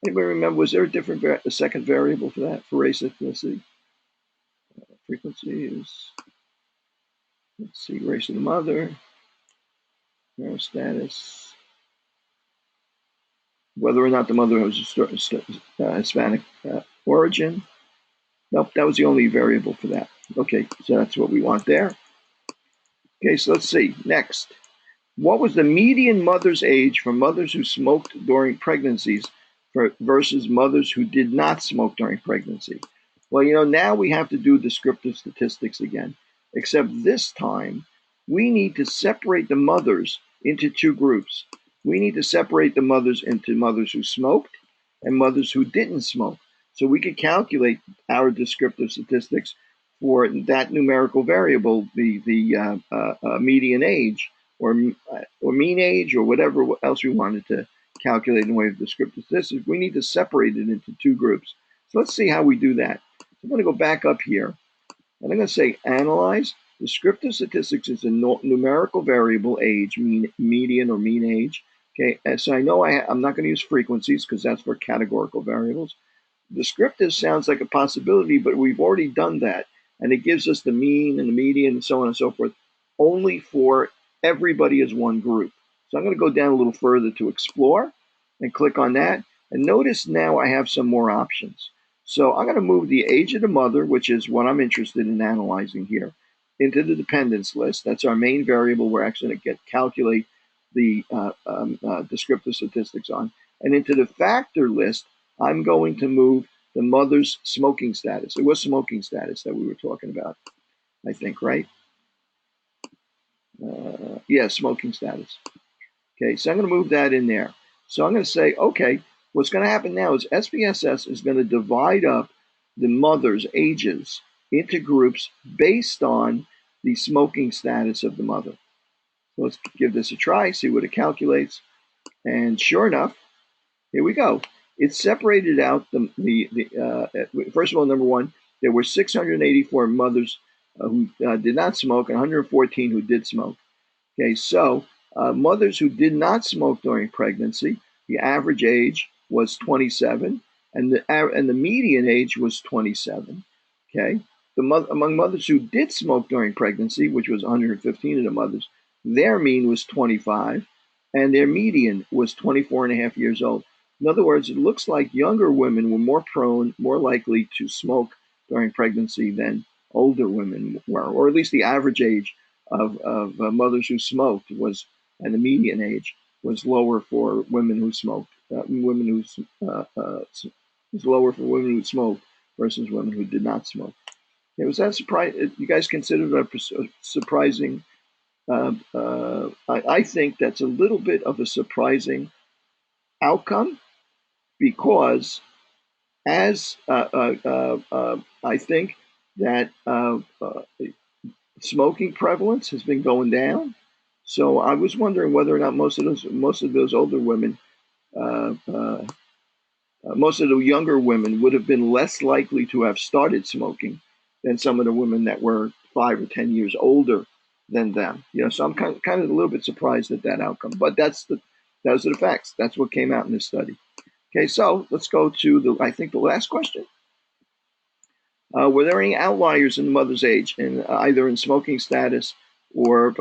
Anybody remember? Was there a second variable for that for race ethnicity? Frequency is. Let's see, race of the mother, marriage status, whether or not the mother was Hispanic origin. Nope, that was the only variable for that. Okay, so that's what we want there. Okay, so let's see. Next, what was the median mother's age for mothers who smoked during pregnancies versus mothers who did not smoke during pregnancy? Well, now we have to do descriptive statistics again, except this time we need to separate the mothers into two groups. We need to separate the mothers into mothers who smoked and mothers who didn't smoke. So we could calculate our descriptive statistics for that numerical variable, the median age, or mean age, or whatever else we wanted to calculate in the way of descriptive statistics. We need to separate it into two groups. So let's see how we do that. I'm going to go back up here, and I'm going to say analyze. Descriptive statistics is a numerical variable, age, median or mean age. Okay, and so I know I'm not going to use frequencies because that's for categorical variables. Descriptive sounds like a possibility, but we've already done that. And it gives us the mean and the median and so on and so forth, only for everybody as one group. So I'm going to go down a little further to explore and click on that. And notice now I have some more options. So I'm going to move the age of the mother, which is what I'm interested in analyzing here, into the dependence list. That's our main variable we're actually going to calculate the descriptive statistics on. And into the factor list, I'm going to move the mother's smoking status. It was smoking status that we were talking about, I think, right? Yeah, smoking status. Okay, so I'm going to move that in there. So I'm going to say, okay, what's going to happen now is SPSS is going to divide up the mother's ages into groups based on the smoking status of the mother. So let's give this a try, see what it calculates. And sure enough, here we go. It separated out first of all, number one, there were 684 mothers who did not smoke and 114 who did smoke. Okay, so Mothers who did not smoke during pregnancy, the average age was 27, and the median age was 27. Okay, among mothers who did smoke during pregnancy, which was 115 of the mothers, their mean was 25, and their median was 24 and a half years old. In other words, it looks like younger women were more likely to smoke during pregnancy than older women were, or at least the average age of mothers who smoked was, and the median age was lower for women who smoked. Women who was lower for women who smoked versus women who did not smoke. Okay, was that surprise? You guys consider that a surprising? I think that's a little bit of a surprising outcome because as I think that smoking prevalence has been going down. So I was wondering whether or not most of those older women, uh, uh, most of the younger women would have been less likely to have started smoking than some of the women that were 5 or 10 years older than them. So I'm kind of a little bit surprised at that outcome. But those are the facts. That's what came out in this study. Okay, so let's go to I think the last question. Were there any outliers in the mother's age, either in smoking status or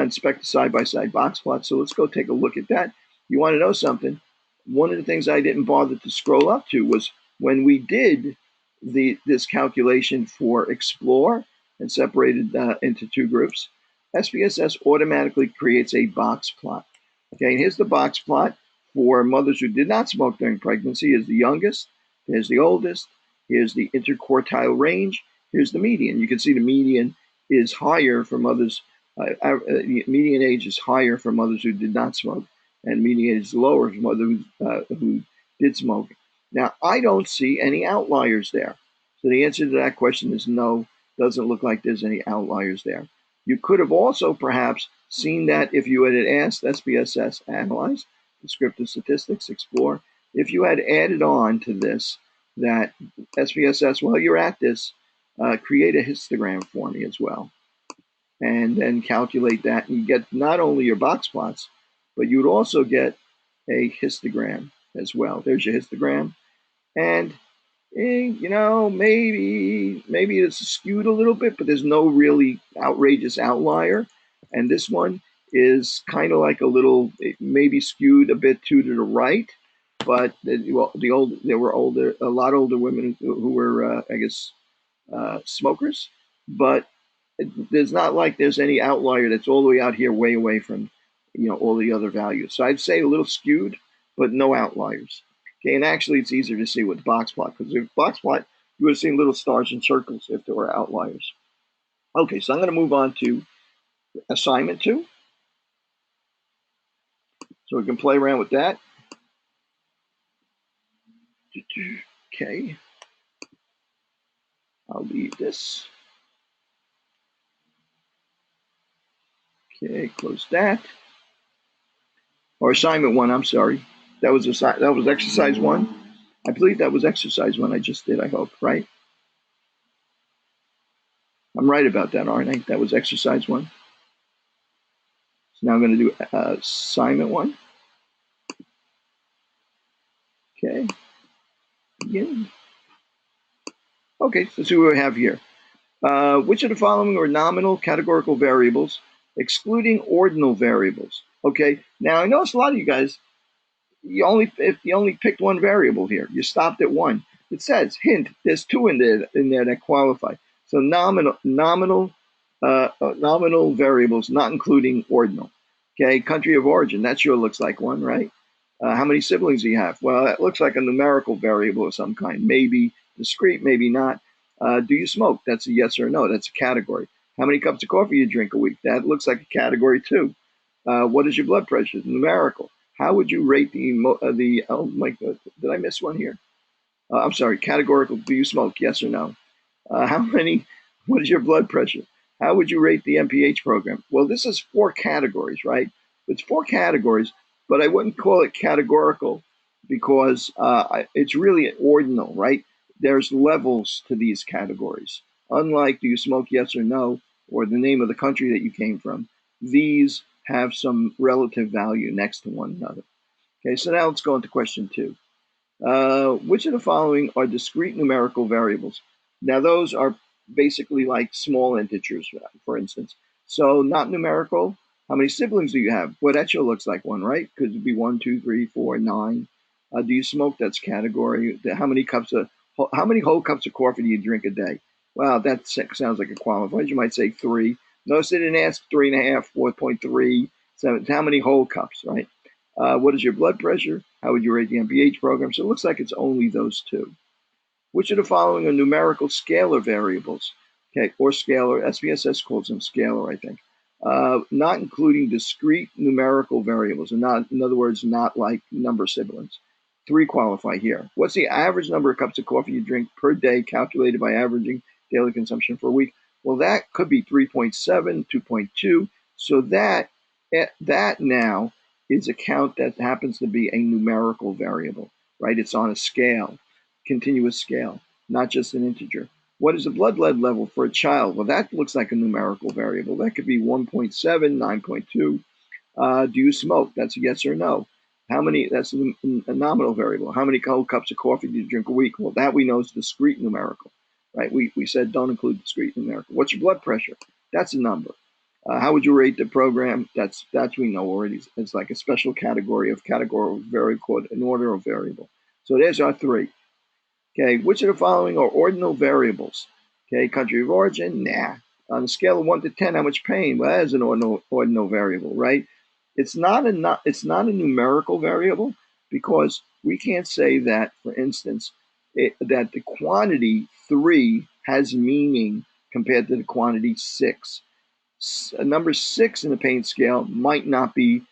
inspect the side-by-side box plot? So let's go take a look at that. You want to know something? One of the things I didn't bother to scroll up to was when we did this calculation for Explore and separated into two groups, SPSS automatically creates a box plot. Okay, and here's the box plot for mothers who did not smoke during pregnancy. Is the youngest, there's the oldest, here's the interquartile range, here's the median. You can see the median is higher for mothers, median age is higher for mothers who did not smoke, and median age is lower for mothers who did smoke. Now, I don't see any outliers there. So the answer to that question is no, doesn't look like there's any outliers there. You could have also perhaps seen that if you had asked SPSS Analyze, Descriptive Statistics, Explore, if you had added on to this that SPSS, while you're at this, create a histogram for me as well. And then calculate that. And you get not only your box plots, but you would also get a histogram as well. There's your histogram. And maybe it's skewed a little bit, but there's no really outrageous outlier. And this one is kind of like it maybe skewed a bit to the right, but there were a lot older women who were, I guess, smokers. But there's not like there's any outlier that's all the way out here, way away from, all the other values. So I'd say a little skewed, but no outliers. Okay, and actually it's easier to see with the box plot because with box plot, you would have seen little stars and circles if there were outliers. Okay, so I'm going to move on to assignment 2. So we can play around with that. Okay, I'll leave this. Okay, close that. Or assignment 1, I'm sorry. That was exercise 1. I believe that was exercise 1 I just did, I hope, right? I'm right about that, aren't I? That was exercise 1. So now I'm going to do assignment 1. Okay. Begin. Okay, so let's see what we have here. Which of the following are nominal categorical variables, excluding ordinal variables? Okay, now I notice a lot of you guys, you only picked one variable here. You stopped at 1. It says, hint, there's 2 in there that qualify. So nominal variables, not including ordinal. Okay, country of origin, that sure looks like one, right? How many siblings do you have? Well, that looks like a numerical variable of some kind. Maybe discrete, maybe not. Do you smoke? That's a yes or no. That's a category. How many cups of coffee you drink a week? That looks like a category too. What is your blood pressure? Numerical. How would you rate oh my God, did I miss one here? I'm sorry, categorical. Do you smoke? Yes or no? What is your blood pressure? How would you rate the MPH program? Well, this is 4 categories, right? It's 4 categories, but I wouldn't call it categorical because it's really ordinal, right? There's levels to these categories. Unlike do you smoke, yes or no, or the name of the country that you came from, these have some relative value next to one another. Okay, so now let's go into question 2. Which of the following are discrete numerical variables? Now, those are basically like small integers, for instance. So, not numerical. How many siblings do you have? Well, that sure looks like one, right? Could it be 1, 2, 3, 4, 9? Do you smoke? That's category. How many whole cups of coffee do you drink a day? Well, that sounds like a qualifier. You might say 3. Notice they didn't ask 3.5, 4.3. So, how many whole cups, right? What is your blood pressure? How would you rate the MPH program? So it looks like it's only those two. Which of the following are numerical scalar variables? Okay, or scalar. SPSS calls them scalar, I think. Not including discrete numerical variables, and not, in other words, not like number siblings. 3 qualify here. What's the average number of cups of coffee you drink per day calculated by averaging daily consumption for a week? Well, that could be 3.7, 2.2. So that now is a count that happens to be a numerical variable, right? It's on a scale, continuous scale, not just an integer. What is the blood lead level for a child? Well, that looks like a numerical variable. That could be 1.7, 9.2. Do you smoke? That's a yes or no. How many? That's a nominal variable. How many cold cups of coffee do you drink a week? Well, that we know is discrete numerical, right? We said don't include discrete numerical. What's your blood pressure? That's a number. How would you rate the program? That's we know already. It's like a special category of variable called an order of variable. So there's our 3. Okay, which of the following are ordinal variables? Okay, country of origin, nah. On a scale of 1 to 10, how much pain? Well, that is an ordinal variable, right? It's not a numerical variable because we can't say that, for instance, that the quantity 3 has meaning compared to the quantity 6. A number 6 in the pain scale might not be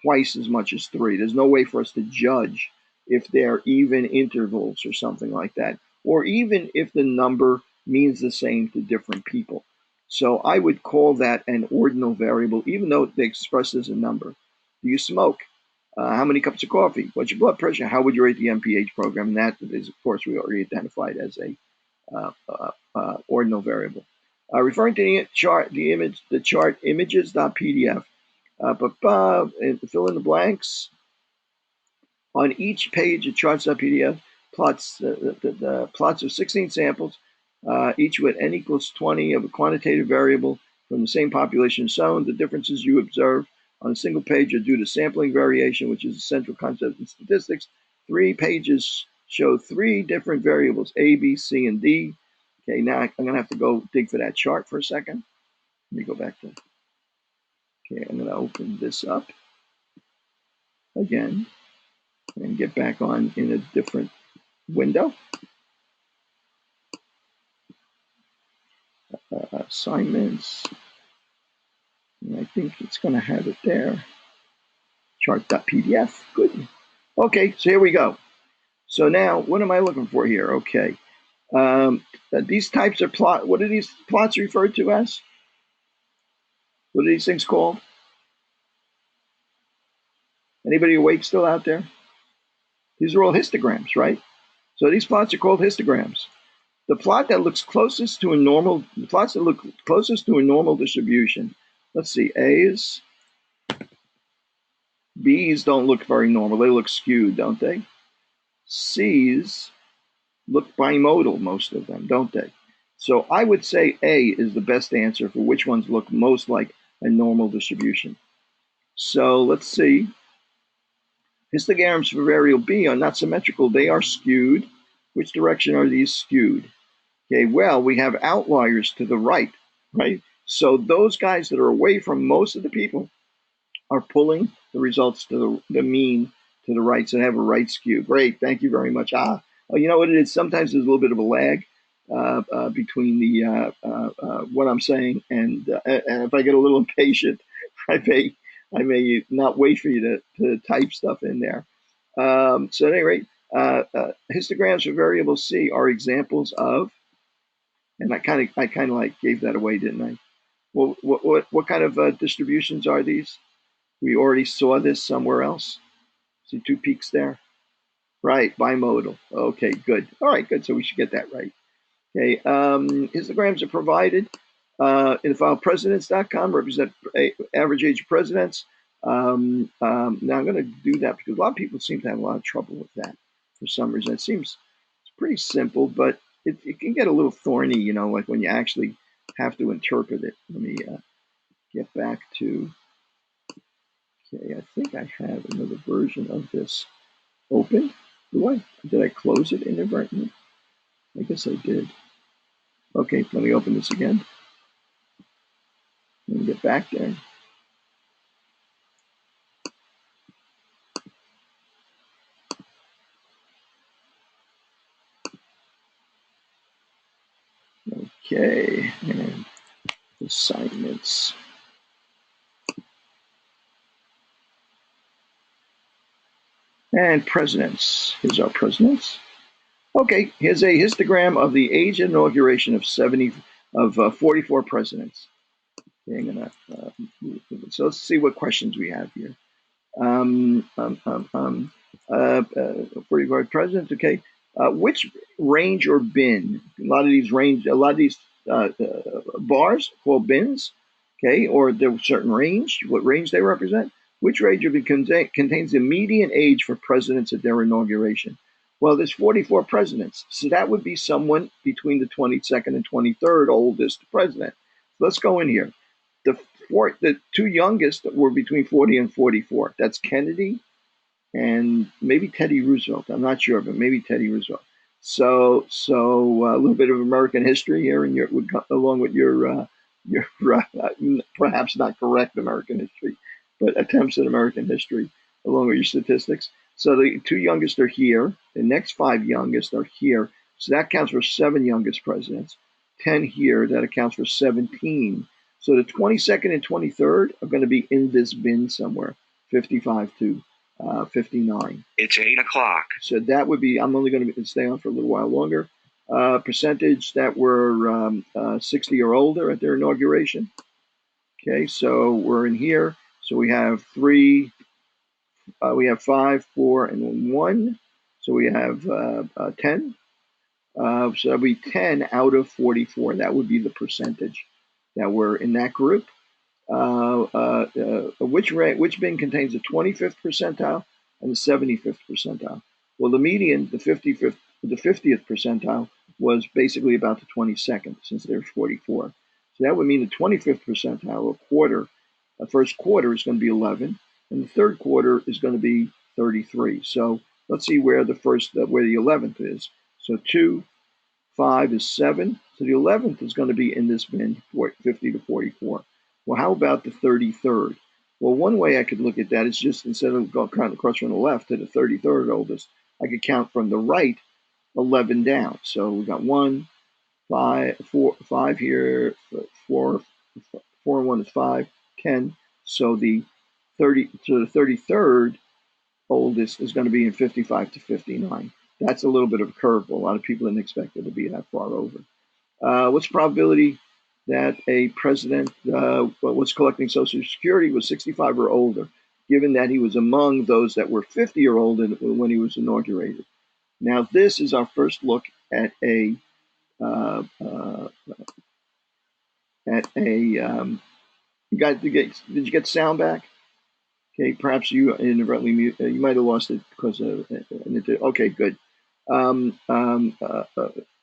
twice as much as 3. There's no way for us to judge if they're even intervals or something like that, or even if the number means the same to different people. So I would call that an ordinal variable, even though they express as a number. Do you smoke? How many cups of coffee? What's your blood pressure? How would you rate the MPH program? And that is, of course, we already identified as a ordinal variable. Referring to the chart, the chart images.pdf. And fill in the blanks. On each page of charts.pdf, plots the plots of 16 samples, each with n equals 20 of a quantitative variable from the same population shown. The differences you observe on a single page are due to sampling variation, which is a central concept in statistics. 3 pages show 3 different variables, A, B, C, and D. Okay, now I'm going to have to go dig for that chart for a second. Let me go back to. Okay, I'm going to open this up again and get back on in a different window. Assignments. And I think it's going to have it there. Chart.pdf. Good. Okay, so here we go. So now, what am I looking for here? Okay. These types of plot, what are these plots referred to as? What are these things called? Anybody awake still out there? These are all histograms, right? So these plots are called histograms. The plot that looks closest to a normal, the plots that look closest to a normal distribution. Let's see, A's, B's don't look very normal. They look skewed, don't they? C's look bimodal, most of them, don't they? So I would say A is the best answer for which ones look most like a normal distribution. So let's see. Histograms for variable B are not symmetrical. They are skewed. Which direction are these skewed? Okay, well, we have outliers to the right, right? So those guys that are away from most of the people are pulling the results to the mean to the right, so they have a right skew. Great, thank you very much. Oh, you know what it is? Sometimes there's a little bit of a lag between the what I'm saying and if I get a little impatient, I may not wait for you to type stuff in there. So at any rate, histograms for variable C are examples of, and I kind of like gave that away, didn't I? Well, what kind of distributions are these? We already saw this somewhere else. See 2 peaks there? Right, bimodal. Okay, good. All right, good. So we should get that right. Okay, histograms are provided In the file presidents.com represent average age of presidents. Now I'm going to do that because a lot of people seem to have a lot of trouble with that for some reason. It seems it's pretty simple, but it can get a little thorny, you know, like when you actually have to interpret it. Let me get back to, okay, I think I have another version of this open. Did I close it inadvertently? I guess I did. Okay, let me open this again. Let me get back there. Okay, and assignments. And presidents. Here's our presidents. Okay, here's a histogram of the age and inauguration of 44 presidents. Okay, I'm gonna so let's see what questions we have here. 45 presidents. Okay, which range or bin? A lot of these bars called bins. Okay, or there certain range. What range they represent? Which range contains the median age for presidents at their inauguration? Well, there's 44 presidents, so that would be someone between the 22nd and 23rd oldest president. So let's go in here. The two youngest were between 40 and 44. That's Kennedy and maybe Teddy Roosevelt. I'm not sure, but maybe Teddy Roosevelt. So a little bit of American history here, and along with your perhaps not correct American history, but attempts at American history, along with your statistics. So the two youngest are here. The next five youngest are here. So that counts for seven youngest presidents. 10 here. That accounts for 17. So the 22nd and 23rd are going to be in this bin somewhere, 55 to 59. It's 8 o'clock. So that would be, I'm only going to stay on for a little while longer. Percentage that were 60 or older at their inauguration. Okay, so we're in here. So we have three, we have 5, 4, and 1. So we have 10. So that would be 10 out of 44. That would be the percentage that were in that group. Which bin contains the 25th percentile and the 75th percentile? Well, the median, the 50th percentile, was basically about the 22nd, since there's 44. So that would mean the 25th percentile, the first quarter is going to be 11, and the third quarter is going to be 33. So let's see where the 11th is. So 2, 5 is 7. So the 11th is going to be in this bin, 50 to 44. Well, how about the 33rd? Well, one way I could look at that is just instead of counting across from the left to the 33rd oldest, I could count from the right 11 down. So we got 1, 5, 4, 5 here, 4, 4 and 1 is 5, 10. So the 33rd oldest is going to be in 55 to 59. That's a little bit of a curveball. A lot of people didn't expect it to be that far over. What's the probability that a president was collecting Social Security was 65 or older, given that he was among those that were 50 or older when he was inaugurated? Now, this is our first look at a did you get sound back? Okay, perhaps you inadvertently mute. You might have lost it because of okay, good. Now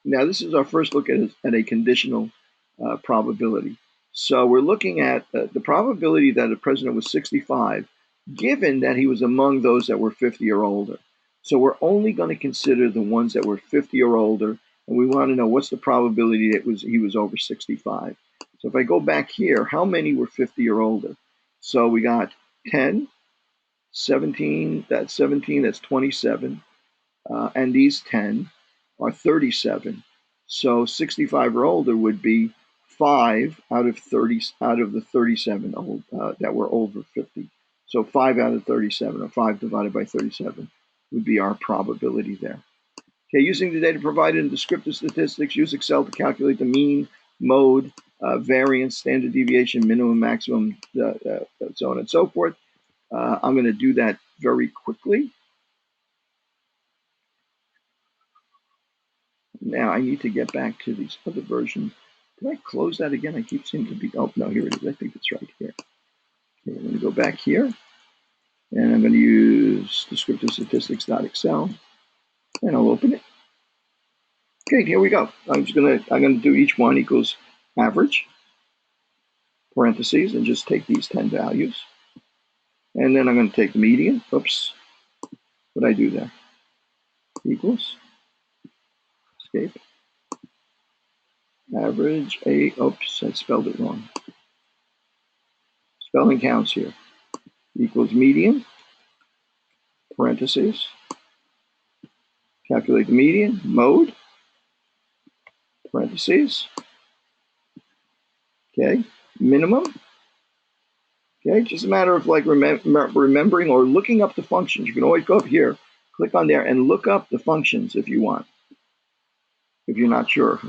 this is our first look at a conditional probability. So we're looking at the probability that a president was 65, given that he was among those that were 50 or older. So we're only going to consider the ones that were 50 or older, and we want to know what's the probability that he was over 65. So if I go back here, how many were 50 or older? So we got 10, 17, that's 27, and these 10 are 37. So 65 or older would be 5 out of the 37 that were over 50. So 5 out of 37, or 5 divided by 37, would be our probability there. Okay, using the data provided in Descriptive Statistics, use Excel to calculate the mean, mode, variance, standard deviation, minimum, maximum, so on and so forth. I'm going to do that very quickly. Now I need to get back to these other version Can I close that again? I keep seeming to be, oh, no, here it is. I think it's right here. Okay, I'm going to go back here, and I'm going to use Descriptive Statistics.excel, and I'll open it. Okay, here we go. I'm going to do each one equals average, parentheses, and just take these 10 values. And then I'm going to take the median. Oops. What did I do there? Equals. Escape. Average A. Oops, I spelled it wrong. Spelling counts here. Equals median. Parentheses. Calculate the median. Mode. Parentheses. Okay. Minimum. Okay. Just a matter of like remembering or looking up the functions. You can always go up here, click on there, and look up the functions if you want, if you're not sure.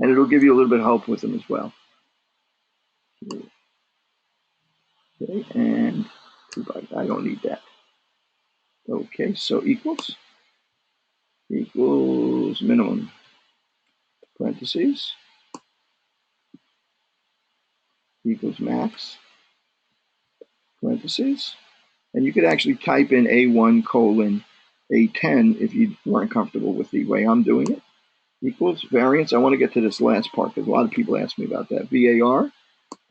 And it'll give you a little bit of help with them as well. Okay, and I don't need that. Okay, so equals minimum, parentheses, equals max, parentheses. And you could actually type in A1 colon A10 if you weren't comfortable with the way I'm doing it. Equals variance. I want to get to this last part because a lot of people ask me about that. VAR,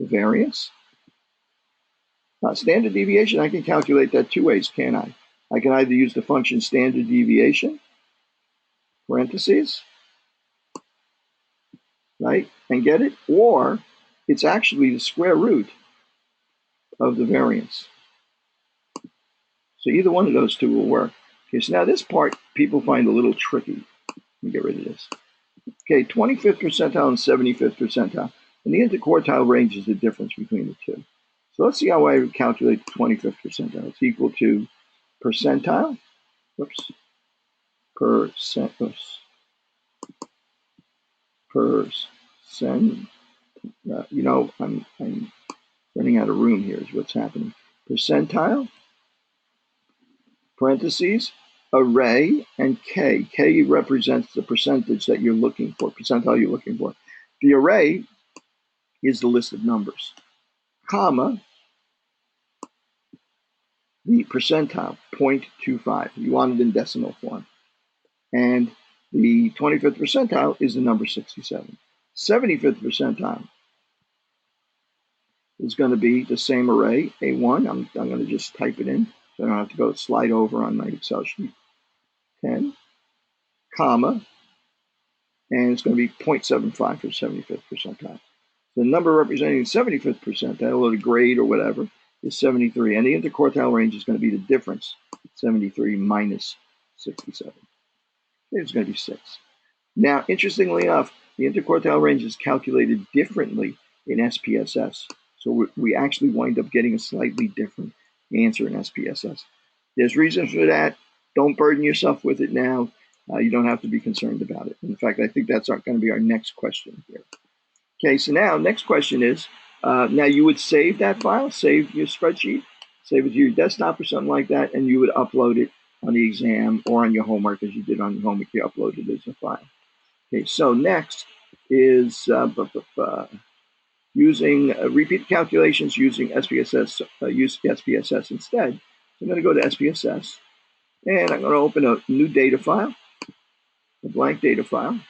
the variance. Standard deviation, I can calculate that two ways, can't I? I can either use the function standard deviation, parentheses, right, and get it, or it's actually the square root of the variance. So either one of those two will work. Okay, so now this part people find a little tricky. Let me get rid of this. Okay, 25th percentile and 75th percentile. And the interquartile range is the difference between the two. So let's see how I would calculate the 25th percentile. It's equal to percentile, percent, you know, I'm running out of room here is what's happening. Percentile, parentheses, array, and K. K represents the percentage that you're looking for, percentile you're looking for. The array is the list of numbers, comma, the percentile, 0.25. You want it in decimal form. And the 25th percentile is the number 67. 75th percentile is going to be the same array, A1. I'm going to just type it in, so I don't have to go slide over on my Excel sheet. 10, comma, and it's going to be 0.75 for 75th percentile. The number representing the 75th percentile, or the grade or whatever, is 73. And the interquartile range is going to be the difference, 73 minus 67. It's going to be 6. Now, interestingly enough, the interquartile range is calculated differently in SPSS. So we actually wind up getting a slightly different answer in SPSS. There's reasons for that. Don't burden yourself with it now. You don't have to be concerned about it. In fact, I think that's going to be our next question here. Okay, so now next question is, now you would save that file, save your spreadsheet, save it to your desktop or something like that, and you would upload it on the exam or on your homework as you did on your homework, you upload it as a file. Okay, so next is using repeat calculations using SPSS, use SPSS instead. So I'm going to go to SPSS, and I'm going to open a new data file, a blank data file.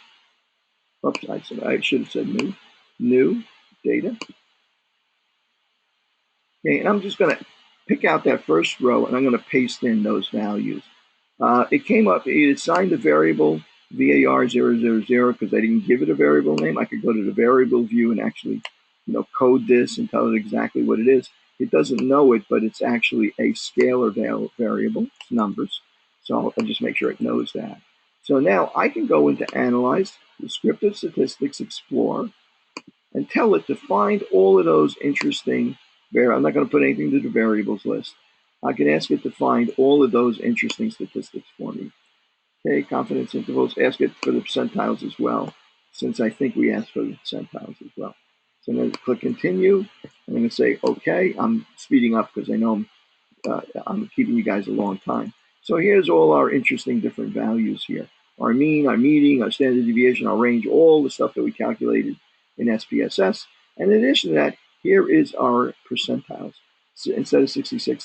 Oops, I should have said new data. Okay, and I'm just going to pick out that first row, and I'm going to paste in those values. It came up, it assigned the variable VAR000 because I didn't give it a variable name. I could go to the variable view and actually, code this and tell it exactly what it is. It doesn't know it, but it's actually a scalar variable. It's numbers. So I'll just make sure it knows that. So now I can go into Analyze, Descriptive Statistics, Explore, and tell it to find all of those interesting I'm not going to put anything to the variables list. I can ask it to find all of those interesting statistics for me. Okay, confidence intervals, ask it for the percentiles as well, since I think we asked for the percentiles as well. So I'm going to click continue. I'm going to say, okay, I'm speeding up because I know I'm keeping you guys a long time. So here's all our interesting different values here. Our mean, our median, our standard deviation, our range, all the stuff that we calculated in SPSS. And in addition to that, here is our percentiles. So instead of 66,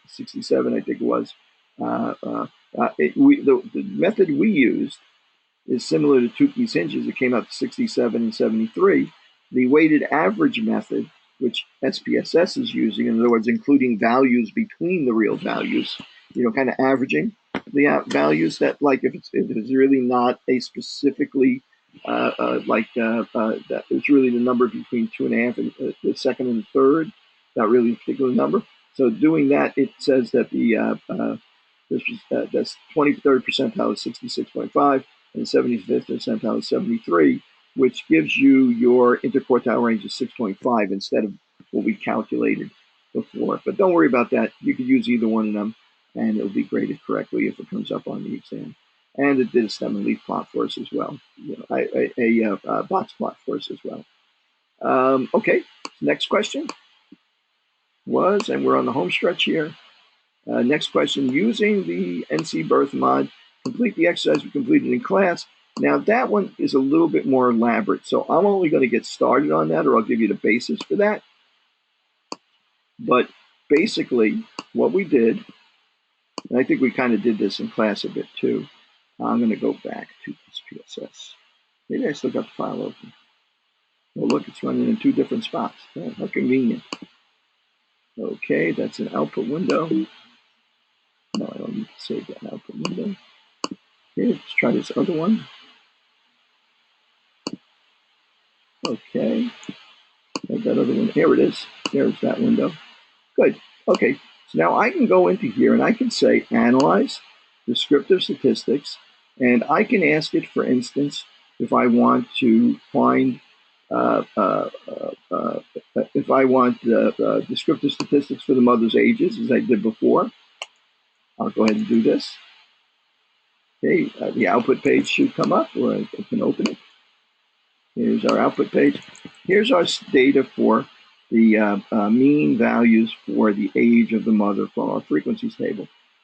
67, I think it was. The method we used is similar to Tukey's hinges. It came out to 67 and 73. The weighted average method, which SPSS is using, in other words, including values between the real values, kind of averaging the values, that like if it's really not a specifically that it's really the number between 2.5 and the second and third, not really a particular number. So doing that, it says that that's 23rd percentile is 66.5 and 75th percentile is 73, which gives you your interquartile range of 6.5 instead of what we calculated before. But don't worry about that. You could use either one of them, and it'll be graded correctly if it comes up on the exam. And it did a stem and leaf plot for us as well, a box plot for us as well. Okay, next question was, and we're on the home stretch here. Next question, using the NC birth mod, complete the exercise we completed in class. Now that one is a little bit more elaborate, so I'm only going to get started on that, or I'll give you the basis for that. But basically, what we did, and I think we kind of did this in class a bit too. I'm going to go back to this PSS. Maybe I still got the file open. Well, look, it's running in two different spots. Oh, how convenient. Okay, that's an output window. No, I don't need to save that output window. Okay, let's try this other one. Okay, that other one. Here it is. There's that window. Good. Okay, so now I can go into here and I can say analyze descriptive statistics, and I can ask it, for instance, if I want to find if I want descriptive statistics for the mother's ages, as I did before. I'll go ahead and do this. Okay, the output page should come up, or I can open it. Here's our output page. Here's our data for the mean values for the age of the mother from our frequencies table.